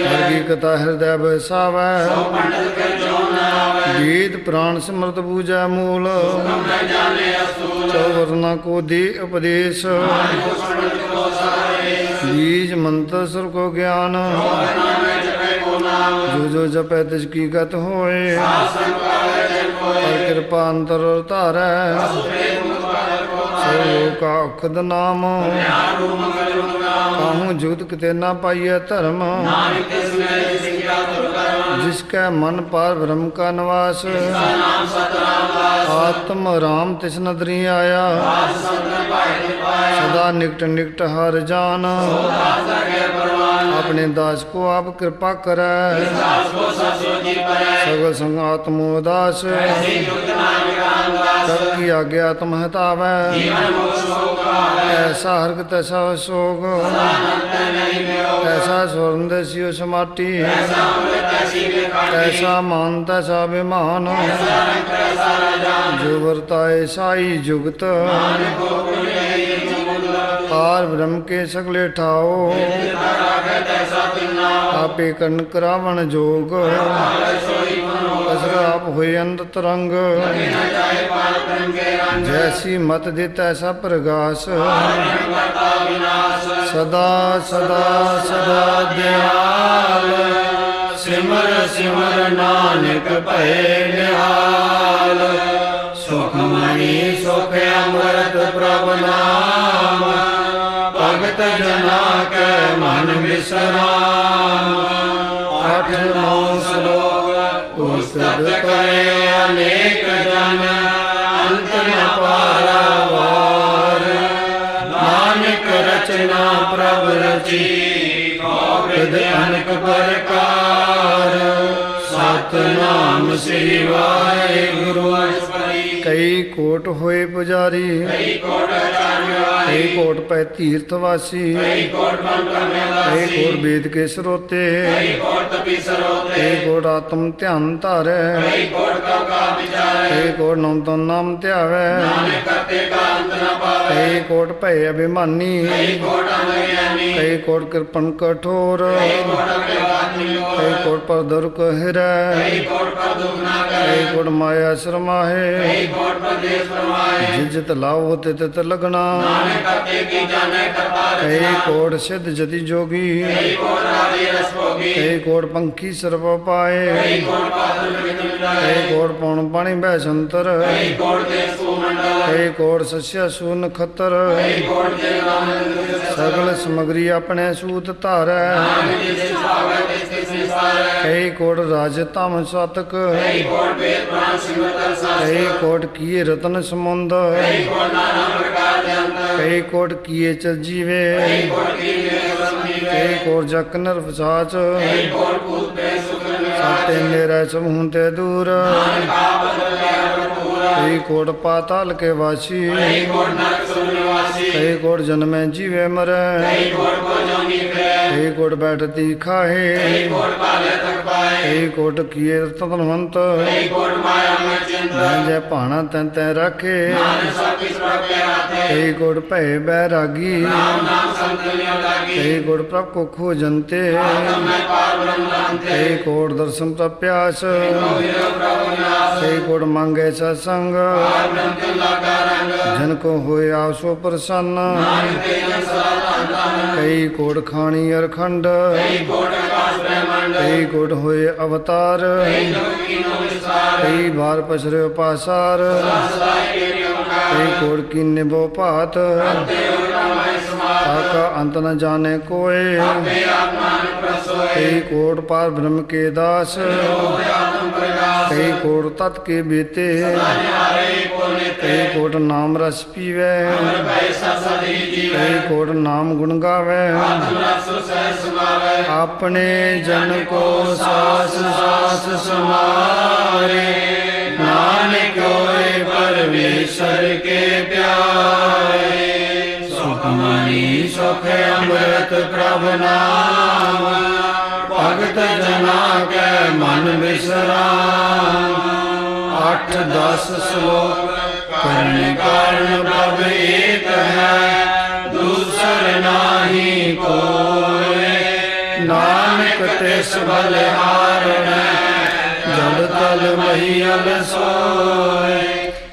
हर की कथा हृदय बसावै गीत प्राण सिमरत पूजै मूल चौवर्णा को दे उपदेश बीज मंत्र सुर को ज्ञान जो जपै तिसकी गत होए पर कृपा अंतर तारै का उखद नाम काहूँ जुगत किते ना पाइय धर्म जिसका मन पार ब्रह्म का निवास आत्म राम तिस नदरी आया सदा निकट निकट हर जान अपने दास को आप कृपा करे सगल संग आत्मो दास सबकी आज्ञा आत्म हतावै ऐसा हरक तैसा सोग ऐसा स्वर्ण देसियो समाटी ऐसा मान तैसा विमान जो वर्ताए साई जुगत पार ब्रह्म के सगले ठाओ आपे कर्ण करावण जोग असर आप हुए अंत तरंग जैसी मत दे तैसा प्रगास सदा सदा सदा दयाल सिमर सिमर नानक भय निहाल सुखमणि सुख अमृत प्रभ नाम भगत जना के मन विश्राम अठ नौ श्लोक पुस्तक करे अनेक जन अंत न पारावार नानक रचना प्रभ रची विद अनेक प्रकार सतनाम श्री वाहेगुरु कई ਕਈ ਕੋਟ ਹੋਏ ਪੁਜਾਰੀ ਕਈ ਕੋਟ ਆਚਾਰਿਆ ਕਈ ਕੋਟ ਪੈ ਤੀਰਥ ਵਾਸੀ ਕਈ ਕੋਟ ਮਨ ਕਰਨੇ ਕਈ ਵਾਸੀ ਕੋਟ ਵੇਦ ਕੇ ਸਰੋਤੇ ਕਈ ਕੋਟ ਤਪੀ ਸਰੋਤੇ ਕਈ ਕੋਟ ਆਤਮ ਧਿਆਨ ਧਾਰੈ ਕਈ ਕੋਟ ਕਾ ਕਾ ਵਿਚਾਰੇ ਕਈ ਕੋਟ ਨਾਮ ਤੋਂ ਨਾਮ ਧਿਆਵੈ ਨਾਨਕ ਕਰਤੇ ਕਾ ਅੰਤ ਨ ਪਾਵੇ ਕਈ ਕੋਟ ਭੈ ਅਭਿਮਾਨੀ ਕਈ ਕੋਟ ਅਗਿਆਨੀ ਕਈ ਕੋਟ ਕਿਰਪਨ ਕਠੋਰ ਕਈ ਕੋਟ ਅਗਿਆਨੀ ਕਈ ਕੋਟ ਪਰ ਦੁਰਕ ਹਿਰੈ ਕਈ ਕੋਟ ਪਰ ਦੁਖ ਨਾ ਕਈ ਕਰੇ ਕੋਟ ਮਾਇਆ ਸ਼ਰਮਾਹੇ ਕਈ ਕੋਟ ਪਰ ਦੇਸ ਫਰਮਾਏ ਜਿਤ ਜਿਤ ਲਾਓ ਤਿਤ ਲਗਣਾ ਨਾਨਕ ਕਰਤੇ ਕੀ ਜਾਣੈ ਕਰਤਾ ਕਈ ਰਚਨਾ ਕੋਟ ਸਿੱਧ ਜਤੀ ਜੋਗੀ ਕਈ ਕੋਟ ਰਾਜੇ ਰਸ ਭੋਗੀ ਕਈ ਕੋਟ ਪੰਖੀ ਸਰਬ ਪਾਏ ਕਈ ਕੋਟ ਪਾਤਰ ਵਿਗਨ ਮਿਟਾਏ ਕਈ ਕੋਟ ਪੌਣ ਪਾਣੀ ਬੈ ਸੰਤਰ ਕਈ ਕੋਟ ਦੇ ਸੂ ਮੰਡਲ ਕਈ ਕੋਟ ਸਸਿਆ ਸੂ ਨਖਤਰ ਕਈ ਕੋਟ ਦੇ ਨਾਮ ਸਗਲ ਸਮਗਰੀ ਆਪਣੇ ਸੂਤ ਧਾਰੈ ਨਾਨਕ ਜਿਸ ਭਾਵੈ ਤਿਸ ਤਿਸ ਨਿਸਾਰੈ ਕਈ ਕੋਟ ਰਾਜ ਧਮ ਸਤਕ ਕਈ ਕੋਟ ਵੇਦ ਪੁਰਾਣ ਸਿਮਰਤਨ ਕਈ ਸਾਸਤਰ ਕੋਟ ਕੀਏ ਰਤਨ ਸਮੁੰਦ ਕਈ ਕੋਟ ਨਾਨਾ ਪ੍ਰਕਾਰ ਦੇ ਅੰਤਰ ਕਈ ਕੋਟ ਕੀਏ ਚ ਜੀਵੇ ਕਈ ਕੋਟ ਕੀ ਨਿਵੇਦ ਸਮੀਵੇ ਕਈ ਕੋਟ ਜਕ ਨਰਫਸਾਚ ਕਈ ਕੋਟ ਭੂਤ ਪੈ ਸੁਖ ਸਾਤੇ ਨਿਵਾਰੇ ਮੇਰਾ ਸਮੂਹ ਤੇ ਦੂਰ ਨਾਨਕ ਆਪ ਬਦਲ ਲਿਆ ਭਰਪੂਰਾ ਕਈ ਕੋਟ ਪਾਤਾਲ ਕੇ ਵਾਸੀ ਕਈ ਕੋਟ ਨਰਕ ਸੁਖ ਨਿਵਾਸੀ ਕਈ ਕੋਟ ਜਨਮੈ ਜੀਵੇ ਮਰੈ ਕਈ ਕੋਟ ਕੋ ਜੋਨੀ ਫਿਰੈ ਕਈ ਕੋਟ ਬੈਠਤੀ ਖਾਹੇ ਕਈ ਕੋਟ ਭਾਲੇ ਤੱਕ ਪਾਏ ਕਈ ਕੋਟ ਕੀਏ ਤਤਨਵੰਤ ਕਈ ਕੋਟ ਮਾਇਆ ਮੈਂ ਚਿੰਤ ਜੈ ਭਾਣਾ ਤੈਂ ਤੈ ਰਾਖੇ ਨਾਨਕ ਸਭ ਕਿਛ ਪ੍ਰਭ ਕੇ ਹਾਥੇ ਕਈ ਕੋਟ ਭੈ ਬੈਰਾਗੀ ਨਾਮ ਨਾਮ ਸੰਤਲਿਆ ਲਾਗੀ ਕਈ ਕੋਟ ਪ੍ਰਭ ਕੋ ਖੋਜੰਤੇ ਆਤਮ ਮੈਂ ਪਾਰ ਬ੍ਰਹਮ ਜਾਣਤੇ ਕਈ ਕੋਟ ਦਰਸ਼ਨ ਪ੍ਰਪਿਆਸ ਗੋਬਿੰਦ ਪ੍ਰਭੂ ਨਿਵਾਸ ਕਈ ਕੋਟ ਮੰਗੇ ਸਤਸੰਗ ਪਾਰ ਬ੍ਰਹਮ ਤੇ ਲਾਗਾ ਰੰਗ ਜਨ ਕੋ ਹੋਏ ਆਸੋ ਪ੍ਰਸੰਨ ਨਾਨਕ ਤੇ ਜਨ ਸਦਾ ਧਨ ਧਨ ਕਈ ਕੋਟ ਖਾਣੀ ਅਰਖੰਡ ਕਈ ਕੋਟ ਆਕਾਸ਼ ਬ੍ਰਹਮੰਡ ਕਈ ਕੋਟ ਹੋਏ ਅਵਤਾਰ ਕਈ ਜਗ ਕੀਨੋ ਵਿਸਾਰ ਕਈ ਬਾਰ ਪਸਰੇ ਪਾਸਾਰ ਸਦਾ ਏਕ ਓੰਕਾਰ ਕਈ ਕੋਟ ਕੀ ਨਿਭੋ ਭਾਤ ਤੇ ਉਲਟਾ ਮੈਂ ਸਮਾਤ ਤਾਕਾ ਅੰਤ ਨ ਜਾਣੇ ਕੋਏ ਆਪੇ ਆਪ ਨਾਨਕ ਪ੍ਰਸੋਏ ਕਈ ਕੋਟ ਪਾਰ ਬ੍ਰਹਮ ਕੇ ਦਾਸ ਹੋਵੇ ਆਤਮ ਪ੍ਰਗਾਸ ਕਈ ਕੋਟ ਤਤ ਕੇ ਬੀਤੇ ਹਾਰੇ ਕੋ ਨਿਤੇ ਕਈ ਕੋਟ ਨਾਮ ਰਸ ਪੀਵੈ ਅਮਰ ਭੈ ਸਸਦੀ ਜੀਵੈ ਕਈ ਕੋਟ ਨਾਮ ਗੁਣ ਗਾਵੈ ਆਤਮ ਰਸ ਸਹਿ ਸਮਾਵੈ ਆਪਣੇ ਜਨ ਕੋ ਸਾਸ ਸਾਸ ਸਮਾਰੇ ਨਾਨਕ ਹੋਏ ਪਰਮੇਸ਼ਰ ਕੇ ਪਿਆਰੇ ਸੁਖ ਮਨੀ ਸੁਖ ਅੰਮ੍ਰਿਤ ਪ੍ਰਭ ਨਾਮ ਭਗਤ ਜਨਾ ਕੈ ਮਨ ਵਿਸਰਾਮ 8-10 ਸ਼ਲੋਕ ਕਰਨ ਕਾਰਨ ਪ੍ਰਭ ਏਕ ਹੈ ਦੂਸਰ ਨਾਹੀ ਕੋਇ ਨਾਨਕ ਤਿਸ ਬਲਿਹਾਰਣੈ ਜਲ ਤਲ ਮਹੀਲ ਸੋਇ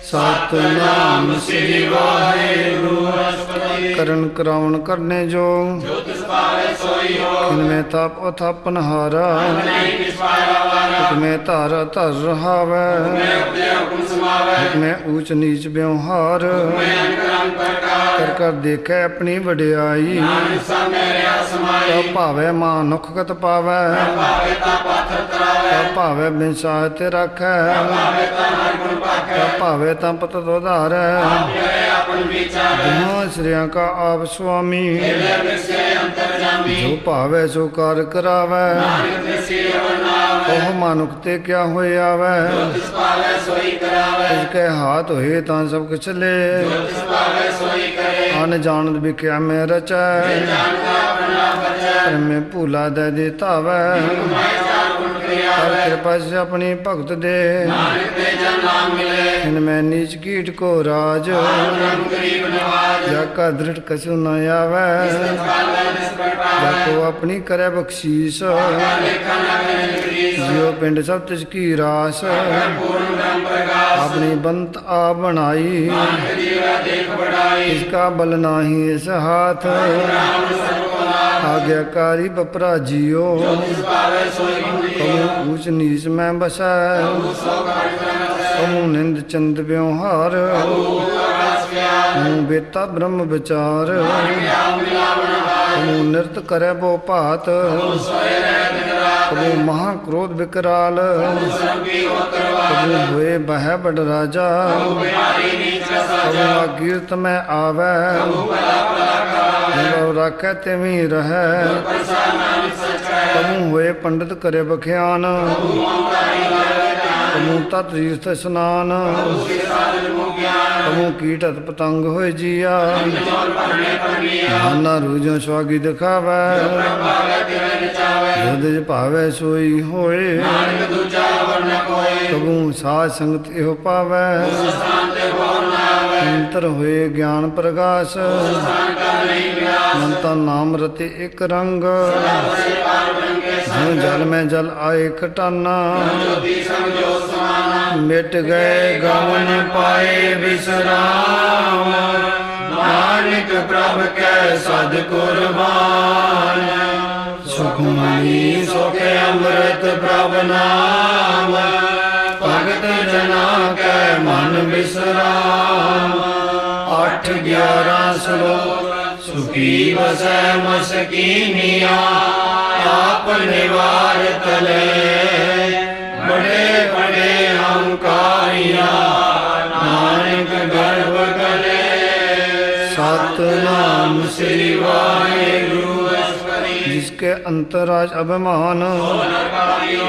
ਸਤਨਾਮ ਸ੍ਰੀ ਵਾਹਿਗੁਰੂ ਅਸਪਤੀ ਕਰਨ ਕਰਾਵਣ ਕਰਨੇ ਜੋ ਜੋ ਤਿਸ ਪਾਵੈ ਸੋਈ ਹੋ ਇਨਮੇ ਤਪ ਅਥਾਪਨ ਹਾਰਾ ਨਹੀਂ ਕਿਸ ਪਾਇਆ ਵਾਰਾ ਮੈਂ ਧਰ ਧਰ ਰਹਾਵੈ ਮੈਂ ਉਪਜੈ ਹੁਕਮ ਸਮਾਵੈ ਮੈਂ ਊਚ ਨੀਚ ਵਿਵਹਾਰ ਮੈਂ ਅੰਕਰੰ ਪ੍ਰਕਾਰ ਕਰ ਕਰ ਦੇਖੈ ਆਪਣੀ ਵਡਿਆਈ ਨਾਨਕ ਸਾ ਮੇਰਿਆ ਸਮਾਈ ਤਾ ਭਾਵੈ ਮਾਨੁਖ ਕਤ ਪਾਵੈ ਭਾਵੇ ਤਾ ਪਾਥਰ ਤਰਾਵੈ ਤਾ ਭਾਵੈ ਬਿਨਸਾਇ ਤੇ ਰਾਖੈ ਭਾਵੇ ਤਾ ਹਰ ਗੁਣ ਪਾਖੈ ਤਾ ਭਾਵੈ ਤਾਂ ਪਤ ਤੋਧਾਰੈ ਆਪੇ ਆਪਨ ਵਿਚਾਰੈ ਦੋਹਾਂ ਸ੍ਰਿਆਂ ਕਾ ਆਪ ਸੁਆਮੀ ਹਿਰਦੈ ਵਿਸੇ ਅੰਤਰ ਜਾਮੀ ਜੋ ਭਾਵੈ ਸੋ ਕਾਰ ਕਰਾਵੈ ਨਾਨਕ ਤਿਸੀ ਵਰਨਾਵੈ ਉਹ ਮਨੁਖ ਤੇ ਕਿਆ ਹੋਇਆ ਵੈ ਤਿਸ ਪਾਵੈ ਸੋਈ ਕਰਾਵੈ ਇਸ ਕੈ ਹਾਥ ਹੋਏ ਤਾਂ ਸਭ ਕੁਛ ਲੈ ਤਿਸ ਪਾਵੈ ਸੋਈ ਕਰੇ ਅਨ ਜਾਣਤ ਵਿਖਿਆ ਮੈਂ ਰਚੈ ਜਾਣਦਾ ਆਪਣਾ ਬਚੈ ਕਰਮੇ ਭੂਲਾ ਦੇ ਦੇ ਧਾਵੈ ਮੈਂ ਚਾਰ ਗੁਣ ਕਰਿਆ ਹਰ ਕਿਰਪਾ ਸੇ ਆਪਣੀ ਭਗਤ ਦੇ ਨਾਨਕ ਤੇ ਜਨ ਨਾਮ ਮਿਲੇ ਇਨ ਮੈਂ ਨੀਚ ਕੀਟ ਕੋ ਰਾਜ ਨਾਮ ਗਰੀਬ ਨਵਾਜ ਜਾ ਕਾ ਦ੍ਰਿੜ ਕਛੁ ਨ ਆਵੈ ਕਾਲਾ ਨਿਸ ਜਾ ਪ੍ਰਗਟਾਵੈ ਕੋ ਆਪਣੀ ਕਰੈ ਬਖਸ਼ੀਸ ਲੇਖਾ ਨਾ ਕਰੇ ਗਰੀਸ ਜਿਉ ਪਿੰਡ ਸਭ ਤਿਸ ਕੀ ਰਾਸ ਪੂਰਨ ਬ੍ਰਹਮ ਪ੍ਰਗਾਸ ਆਪਣੀ ਬੰਤ ਆ ਬਣਾਈ ਨਾਨਕ ਜੀਵਾ ਦੇਖ ਬੜਾਈ ਇਸ ਕਾ ਬਲ ਨਾਹੀ ਇਸ ਹਾਥ ਰਾਮ ਸਰਬੋ ਨਾਮ ਆਗਿਆਕਾਰੀ ਬਪਰਾ ਜੀਓ ਤਿਸ ਪਾਵੈ ਸੋਈ ਗੁਣੀ ਕਮੂ ਊਚ ਨੀਚ ਮੈਂ ਬਸੈ ਸੋ ਘਟ ਕਰਮਸੈ ਕਮੂ ਨਿੰਦ ਚੰਦ ਵਿਵਹਾਰ ਆਕਾਸ ਵਿਆਨ ਕਮੂ ਬੇਤਾ ਬ੍ਰਹਮ ਵਿਚਾਰ ਗਿਆਨ ਮਿਲਾਵਣ ਹਾਰ ਕਮੂ ਨਿਰਤ ਕਰੈ ਬੋ ਭਾਤ ਸੋਇ ਰਹਿ ਦਿਨ ਰਾਤ ਕਮੂ ਮਹਾ ਕ੍ਰੋਧ ਵਿਕਰਾਲ ਸਰਬੀ ਉਤਰਵਾਦ ਕਮੂ ਹੋਏ ਬਹਿ ਬੜ ਰਾਜਾ ਬਿਹਾਰੀ ਨੀਚ ਸਾਜਾ ਕਮੂ ਅਕੀਰਤ ਮੈਂ ਆਵੈ ਭਲਾ ਭਲਾ ਕਰਾਵੈ ਜਿਉ ਰਾਖੈ ਤਿਵੀ ਰਹੈ ਪ੍ਰਸਾ ਨਾਨਕ ਸਚੈ ਕਮੂ ਹੋਏ ਪੰਡਿਤ ਕਰੇ ਬਖਿਆਨ ਓੰਕਾਰੀ ਲਾਵੇ ਧਿਆਨ ਕਮੂ ਤਤ ਤੀਰਥ ਇਸਨਾਨ ਉਸੇ ਸਾਧਨ ਮੁਖਿਆ ਕਬੂ ਕੀਟਤ ਪਤੰਗ ਹੋਏ ਜੀਆ ਜੋਰ ਭਰਨੇ ਪਰਮੀਆ ਨਾਨਾ ਰੂਜੋਂ ਸਵਾਗੀ ਦਿਖਾਵੈ ਭਾਗੈ ਤਿਵੈ ਨਚਾਵੈ ਜੁਦ ਜਿ ਭਾਵੈ ਸੋਈ ਹੋਏ ਨਾਨਕ ਦੂਜਾ ਵਰਨ ਕੋਇ ਕਬੂ ਸਾਧ ਸੰਗਤ ਇਹੋ ਪਾਵੈ ਸਥਾਨ ਤੇ ਹੋਰ ਨਾ ਆਵੈ ਅੰਤਰ ਹੋਏ ਗਿਆਨ ਪ੍ਰਗਾਸ ਸਥਾਨ ਕਾ ਨਹੀਂ ਵਿਨਾਸ਼ ਮੰਤਾ ਨਾਮ ਰਤੇ ਇੱਕ ਰੰਗ ਵਸੇ ਪਾਰ ਬ੍ਰਹਮ ਕੇ ਜਿਉ ਜਲ ਮੈਂ ਜਲ ਆਏ ਖਟਾਨਾ ਜੋਤੀ ਸੰਗ ਜੋ ਸਮਾਨਾ ਮਿਟ ਗਏ ਗਮਨ ਪਾਏ ਵਿਸਰਾਮ ਨਾਨਕ ਪ੍ਰਭ ਕੈ ਸਦ ਕੁਰਬਾਨ ਸੁਖਮਨੀ ਸੁਖ ਅੰਮ੍ਰਿਤ ਪ੍ਰਭ ਨਾਮ ਭਗਤ ਜਨਾ ਕੈ ਮਨ ਬਿਸਰਾਮ 8-11 ਸ਼ਲੋਕ ਸੁਖੀ ਵਸੈ ਮਸਕੀਨੀਆ ਆਪ ਨਿਵਾਰ ਤਲੇ ਬੜੇ ਬੜੇ ਹੰਕਾਰੀਆ ਨਾਨਕ ਗਰਭ ਕਰੇ सतनाम ਸ੍ਰੀ ਵਾਹਿਗੁਰੂ ਅਸ਼ਪਰੀ जिसके अंतराज अभिमान जो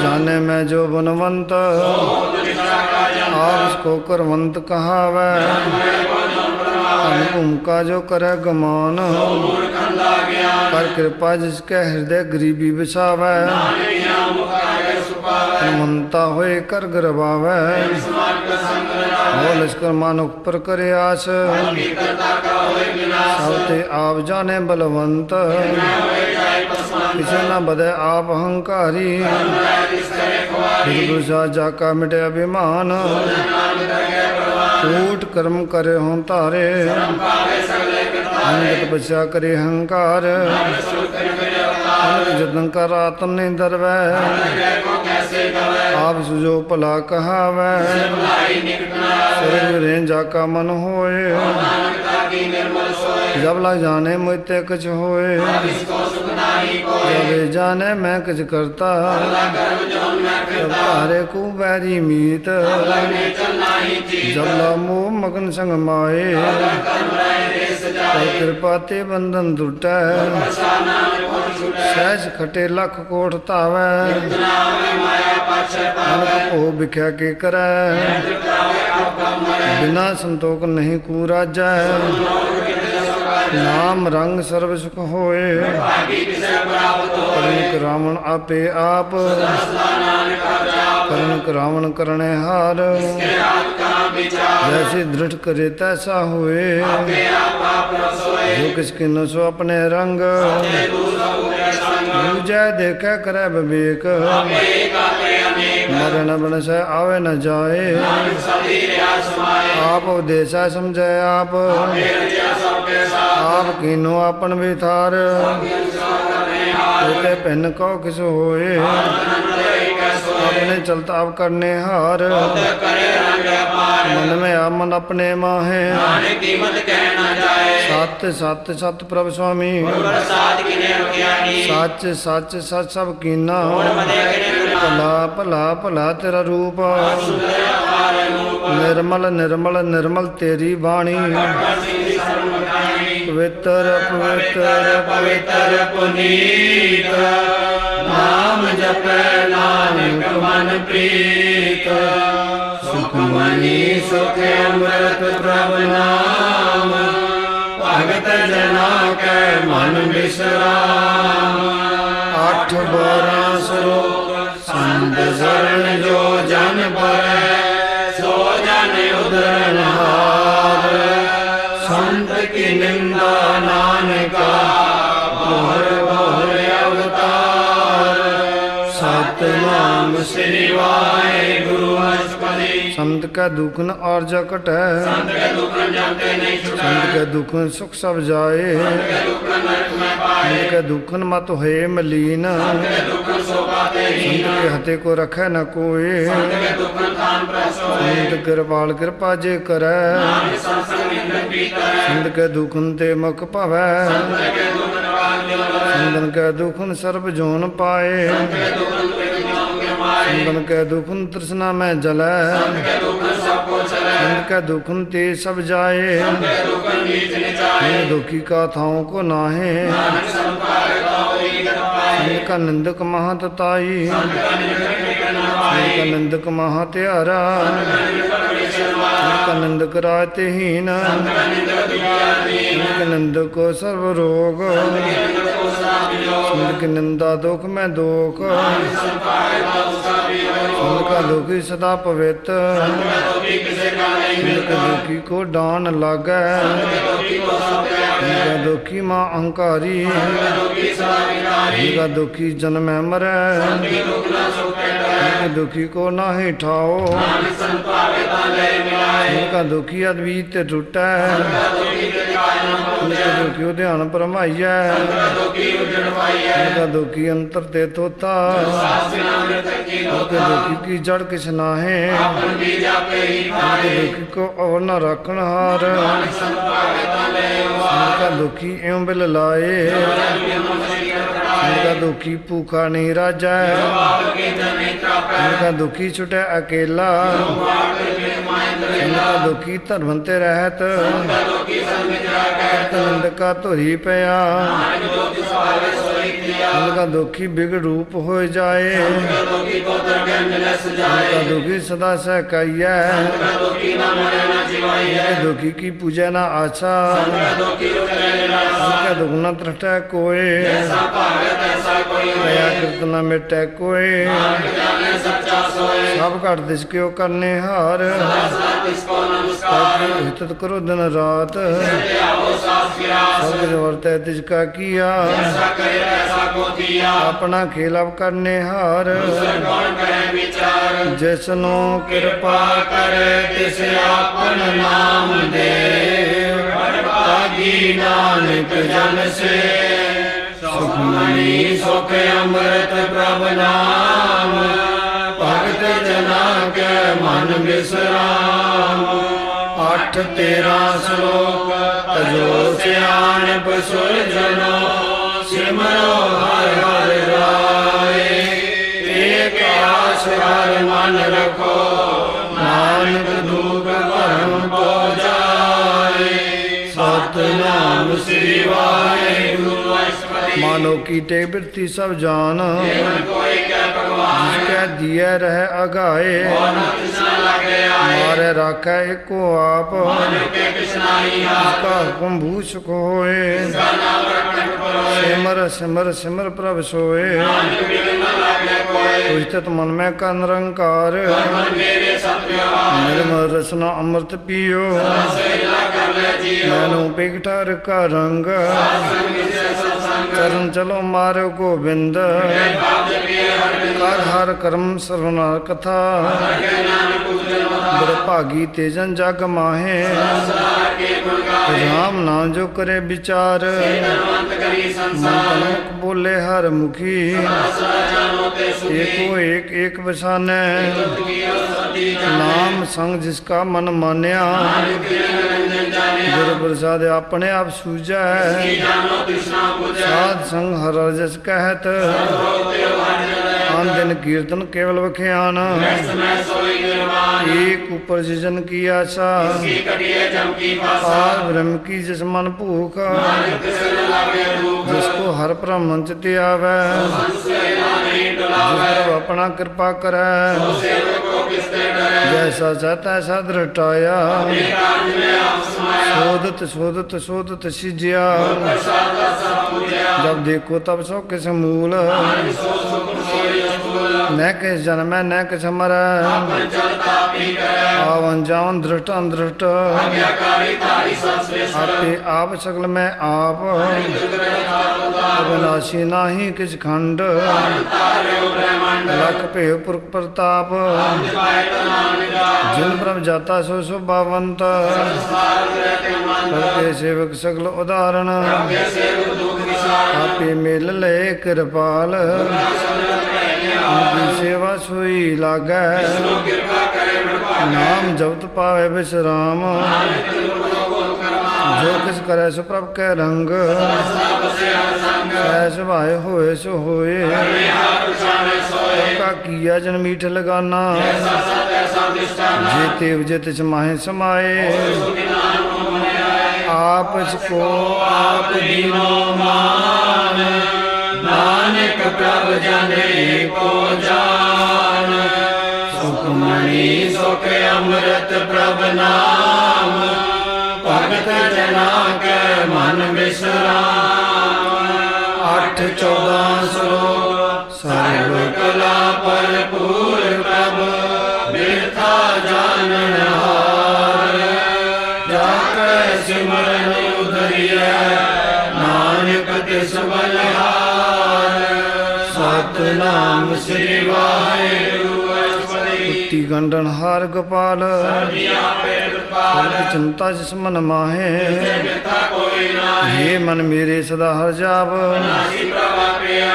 जाने मैं जो गुणवंत आप उसको करवंत कहावै अनुपम का जो करे गमान पर कृपा जिसके हृदय गरीबी बिछावै मनता होए कर गरबावै हो लश्कर मानुख पर करे आस सब ते आप जाने बलवंत किसे न बदे आप अहंकारी गुरु सा जाका मिटे अभिमान कूट कर्म करे हों तारे अंगत बचा करे अहंकार जतन कर आत्म नहीं दरवै आप सुजो भला कहावै सर्व रें जाका मन होए जब लग जाने मुझते कुछ होए जब जाने मैं कुछ करता जब तारे को बैरी मीत जब ला मोह मगन संग माए पर कृपा ते बंधन टूटै सहज खटे लख कोट तावै नानक भो बिख्या के करै बिना संतोख नहीं कूराजै नाम रंग सर्व सुख होए करण करावण आपे आप करण करावण करणे हार जैसे दृढ़ करे तैसा होए जो किसके न सो अपने रंग दूजै देखे करे विवेक मरे न बन से आवे न जाए आप उपदेशा समझे आप कीनो अपन विथार होते पहन को किस होए अपने चलता आप करने हार मन में आप मन अपने माहे सत सत सत प्रभु स्वामी सच सच सच सब कीना भला भला भला तेरा रूप निर्मल निर्मल निर्मल तेरी बाणी पवित्र पवित्र पवित्र पुनीत नाम जपै नानक मन प्रीत सुखमनी सुख अमृत प्रभु नाम भगत जना के मन विश्राम 8-12 श्लोक संत शरण जो जन परै सो जन उद्धरणहार संत की निंदा नानका बहुर बहुर अवतार सतनाम श्री वाहिगुरु अष्टपदी संत का दुख न और जकट है संत के दुख न जानते नहीं छुटै संत के दुख न सुख सब जाए संत के दुख न नरक में पाए संत के दुख न मत होए मलीन संत के दुख न सो पाते ही संत के हते को रखे न कोई संत के दुख न थान पर सोए संत कृपाल कृपा जे करे नाम संसंग निंदन पीतै संत के दुख न ते मुख पवै संत के दुख न काग जो लवै संतन के दुख न सर्ब जोन पाए संत के दुख न विघ्नों के मारे संतन के दुख न तृष्णा में जलै संत के दुख न सबको चले संत के दुख न ते सब जाए संत के दुख न नीच निचाए संत दुखी गाथाओं को नाहे नानक संपार ताओ ईगत पाए संत का निंदक महातताई संत का निकट निकट न पाए संत का निंदक महात्यारा निकट बड़ी शर्मा निंदक राते हीन निंदक को सर्व रोग की निंदा दुख में दुख का दुखी सदा पवित्र दुखी को डान लागे दुखी माँ अहंकारी दुखी जन्म मरे दुखी को नाही ठाओ उनका दुखी अद्वीत टूटा दुखी ध्यान परमाइया उनका दुखी अंतर ते तोता दुखी की जड़ किस नाहे दुखी को और न रखन हार उनका दुखी एवं बिल लाए उनका दुखी भूखा नहीं राजा उनका दुखी छुटे अकेला उनका दुखी धर्म ते रहत निंदका धोरी पया उनका दुखी बिगड़ रूप हो जाए उनका दुखी सदा सहकाइया दुखी की पूजा ना आशा उनका दुख न त्रटा कोई दया कीर्तना मिटे कोई सब घट दिस क्यों करने हार हित करो दिन रात सब वर्त तिसका किया अपना खेल अब करने हार जिसनो कृपा करे तिस आपन नाम दे भागी नानक जन से सुखमणि सुख अमृत प्रभ नाम भगत जना के मन विश्राम 8-13 श्लोक तजो सियाणप सुरजनो सिमरो हर हर राय एक आस हर मन रखो नानक दुख भरम को जाए सतनाम श्री वाहिगुरु मानो की टेबृति सब जान जिसके दिए रहे अगाए मारे राखे एको आप जिसका हुक्म भूष को होए सिमर सिमर सिमर प्रभ सोए स्थित मन में का निरंकार निर्मल रसना अमृत पियो मैनू पिघटार का रंग चरण चलो मारो गोविंद कर हर कर्म सर्वना कथा भागी तेजन जग माहे राम नाम जो करे विचार बोले हर मुखी एको एक एक बसाने नाम संग जिसका मन मान्या गुरु प्रसाद अपने आप सूझा साध संग हर जस कहत आन दिन कीर्तन केवल बख्यान एक ऊपर जिजन की आशा पार ब्रह्म की जिस मन भूख जिसको हर ब्रह्मन चित आवे जिस अपना कृपा करे जैसा चाहता ऐसा दृढ़ाया शोधत शोधत शोधत सिज्या जब देखो तब सो किस मूल न किस जन्म न किस मर आवन जावन दृष्ट अनदृष्ट आपे आप सकल में आप अविनाशी नाही किस खंड लख पे पुरख प्रताप जिन प्रभ जाता सो सुभावंत करके सेवक सकल उदाहरण आपे मेल ले कृपाल उनकी सेवा सोई लागे नाम जपत पावे विश्राम जो किस करे सो प्रभ के रंग ऐस भाए होए सो होए का किया जन मीठ लगाना जेते जित समाहे समाए आप इसको आप दीनो मान नानक प्रभ जने को जान सुखमणि सुख अमृत प्रभ ਨਾਮ ਭਗਤ ਜਨਾ ਕੈ ਮਨ ਵਿਸਰਾਮ 8-14 ਸਲੋਕ ਸਰਬ ਕਲਾ ਭਰਪੂਰ ਪ੍ਰਭ ਬਿਰਥਾ ਜਾਣਨ ਹਾਰ ਜਾ ਕੈ ਸਿਮਰਨ ਉਧਰਿਐ ਨਾਨਕ ਤਿਸ ਬਲਿਹਾਰ ਸਤਿਨਾਮ ਸ੍ਰੀ ਵਾਹਿਗੁਰੂ ਅਸਪਦੀ ਤੀ ਗੰਡਨ ਹਾਰ ਗੋਪਾਲ ਸਰਬੀਆਂ ਪੇਟਪਾਲ ਚਿੰਤਾ ਜਿਸ ਮਨ ਮਾਹੇ ਬਿਰਥਾ ਕੋਈ ਨਾਹੀ ਇਹ ਮਨ ਮੇਰੇ ਸਦਾ ਹਰ ਜਾਪ ਨਾਸੀ ਪ੍ਰਭਾ ਪਿਆ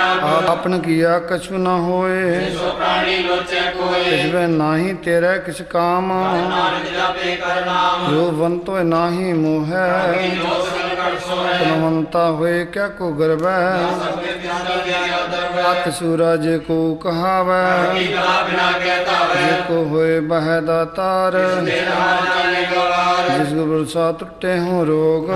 ਆਪਨ ਕੀਆ ਕਛੁ ਨ ਹੋਏ ਸੋ ਪ੍ਰਾਣੀ ਲੋਚੈ ਕੋਇ ਤਿਸਵੇ ਨਾਹੀ ਤੇਰੇ ਕਿਛ ਕਾਮ ਨਾਨਕ ਜਾਪੇ ਕਰ ਨਾਮ ਜੋ ਵੰਤੋ ਨਾਹੀ ਮੋਹੈ ਜੋ ਸੰਕਟ ਸੋਹੈ ਤਨਵੰਤਾ ਹੋਏ ਕਿਆ ਕੋ ਗਰਬੈ ਸਭੇ ਤਿਆਗਾ ਗਿਆ ਦਰਵੈ ਅਤ ਸੂਰਜ ਕੋ ਕਹਾਵੈ ਕਲਾ ਬਿਨਾ ਕਹਿਤਾ ਜੇ ਹੈ ਕੋ ਹੋਏ ਬਹਿ ਦਾਤਾਰ ਤੇਰਾ ਜਾਣੇ ਗਵਾਰ ਜਿਸ ਗੁਰ ਸਾ ਟੁੱਟੇ ਹੋ ਰੋਗ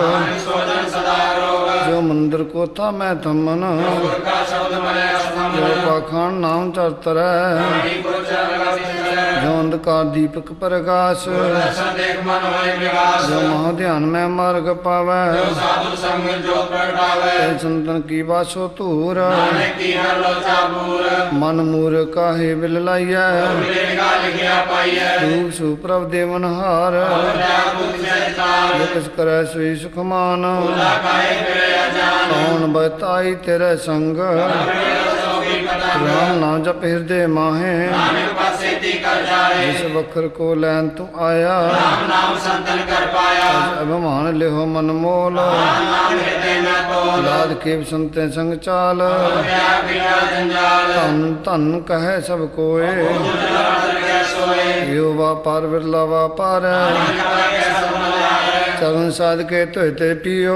ਸੋਜਨ ਸਦਾ ਰੋਗ ਜੋ ਮੰਦਰ ਕੋ ਥਾ ਮੈਂ ਤਮਨ ਗੁਰ ਕਾ ਸ਼ਬਦ ਮਲੇ ਅਸਥਮ ਜੋ ਪਾਖਾਨ ਨਾਮ ਚਰਤਰੈ ਪਾਣੀ ਗੁਰ ਚਰਗਾ ਵਿਚਰੈ ਜੋ ਅੰਧਕਾਰ ਦੀਪਕ ਪ੍ਰਗਾਸ ਦਰਸ਼ਨ ਦੇਖ ਮਨ ਹੋਏ ਵਿਗਾਸ ਜੋ ਮਹਾ ਧਿਆਨ ਮੈਂ ਮਾਰਗ ਪਾਵੈ ਜੋ ਸਾਧੂ ਸੰਗ ਜੋ ਪ੍ਰਗਟਾਵੇ ਤੇ ਸੰਤਨ ਕੀ ਬਾਸੋ ਧੂਰ ਨਾਨਕ ਕੀ ਹਰ ਲੋਚਾ ਪੂਰ ਮਨ ਮੂਰ ਕਾਹੇ ਬਿਲ ਲਾਈਐ ਲੇਖਾ ਲਿਖਿਆ ਪਾਈਐ ਰੂਪ ਸੁਪ੍ਰਭ ਦੇਵਨ ਹਾਰ ਜਾ ਤੁਧ ਸਹਿਤਾਰ ਜੋ ਕਿਸ ਕਰੈ ਸੋਈ ਸੁਖ ਮਾਨ ਲਾ ਕਾਏ ਫਿਰੇ ਅਜਾਨ ਕੌਣ ਬਤਾਈ ਤੇਰੇ ਸੰਗ ਸੋਗੀ ਪਤਾ ਰਾਮ ਨਾਮ ਜਪ ਹਿਰਦੇ ਮਾਹੇ ਨਾਨਕ ਪਾਸੇ ਤੀ ਕਰ ਜਾਏ ਜਿਸ ਵਖਰ ਕੋ ਲੈਨ ਤੂੰ ਆਇਆ ਨਾਮ ਨਾਮ ਸੰਤਨ ਕਰ ਪਾਇਆ ਅਭਿਮਾਨ ਲਿਹੋ ਮਨ ਮੋਲ ਨਾਮ ਹਿਰਦੇ ਮੈਂ ਤੋਲ ਲਾਦ ਕੇ ਸੰਤੇ ਸੰਗ ਚਾਲ ਪਿਆ ਪਿਆ ਜੰਜਾਲ ਧਨ ਧਨ ਕਹੈ ਸਭ ਕੋਏ ਜਲਾਲ ਗਿਆ ਸੋਏ ਯੋ ਵਾਪਾਰ ਵਿਰਲਾ ਵਾਪਾਰੈ ਕਾ ਕੈ ਸਭ ਮਲਾਏ ਚਰਨ ਸਾਧ ਕੇ ਧੋਏ ਤੇ ਪੀਓ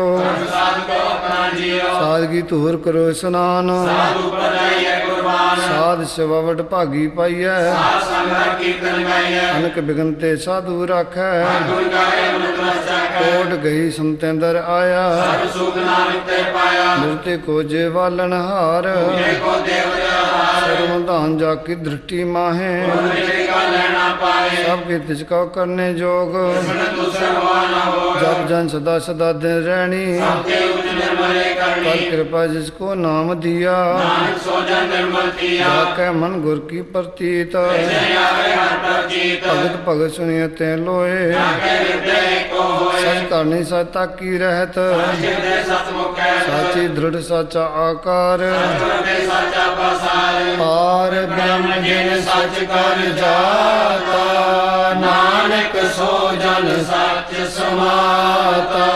ਸਾਧ ਕੋ ਆਪਣਾ ਜੀਓ ਸਾਦਗੀ ਧੂਰ ਕਰੋ ਇਸਨਾਨ ਸਾਧੂ ਪਦਾਈਐ ਕੁਰਬਾਨ ਸਾਧ ਸੇਵਾ ਵਡ ਭਾਗੀ ਪਾਈਐ ਸਾਧ ਸੰਗਤ ਕੀਰਤਨ ਗਾਈਐ ਅਨਕ ਬਿਗਨ ਤੇ ਸਾਧੂ ਰਾਖੈ ਗੁਰ ਗਾਏ ਮਨੁ ਰਚਾਕੈ ਕੋਟ ਗਈ ਸੰਤਿ ਅੰਦਰ ਆਇਆ ਸਭ ਸੁਖ ਨਾਨਕ ਤੇ ਪਾਇਆ ਨਿਰਤੇ ਕੋ ਜੇ ਵਾਲਣ ਹਾਰ ਜੇ ਕੋ ਦੇਵ ਜਹਾਰ ਸਰਮ ਧਾਨ ਜਾ ਕੀ ਦ੍ਰਿਸ਼ਟੀ ਮਾਹੇ ਮੇਰੇ ਕਾ ਲੈਣਾ ਪਾਏ ਸਭ ਕੇ ਤਿਸ ਕਾ ਕਰਨੇ ਜੋਗ ਮਨ ਦੂਸਰ ਹੋਆ ਨਾ ਹੋ ਜਪ ਜਨ ਸਦਾ ਸਦਾ ਦਿਨ ਰਹਿਣੀ ਤੇ ਉਜਲੇ ਮਰੇ ਕਰ ਕਰਨੀ ਕਿਰਪਾ ਜਿਸ ਕੋ ਨਾਮ ਦਿਆ ਨਾਨਕ ਸੋ ਜਨ ਨਿਰਮਲ ਥੀਆ ਜਾਕੈ ਮਨ ਗੁਰ ਕੀ ਪ੍ਰਤੀਤ ਜੈ ਆਵੇ ਹਰ ਪ੍ਰਜੀਤ ਭਗਤ ਭਗਤ ਸੁਣਿਏ ਤੇ ਲੋਏ ਕੈ ਹਿਰਦੇ ਕੋ ਹੋਏ ਸਚ ਕਰਨੀ ਸਤਾ ਕੀ ਰਹਿਤ ਹਿਰਦੇ ਸਤਮੁਖ ਹੈ ਸਾਚੀ ਦ੍ਰਿੜ ਸਾਚਾ ਆਕਾਰ ਦੇ ਸਾਚਾ ਪਸਾਰ ਪਾਰ ਬ੍ਰਹਮ ਜਿਨ ਸੱਚ ਕਰ ਜਾਤਾ ਨਾਨਕ ਸੋ ਜਨ ਸੱਚ ਸਮਾਤਾ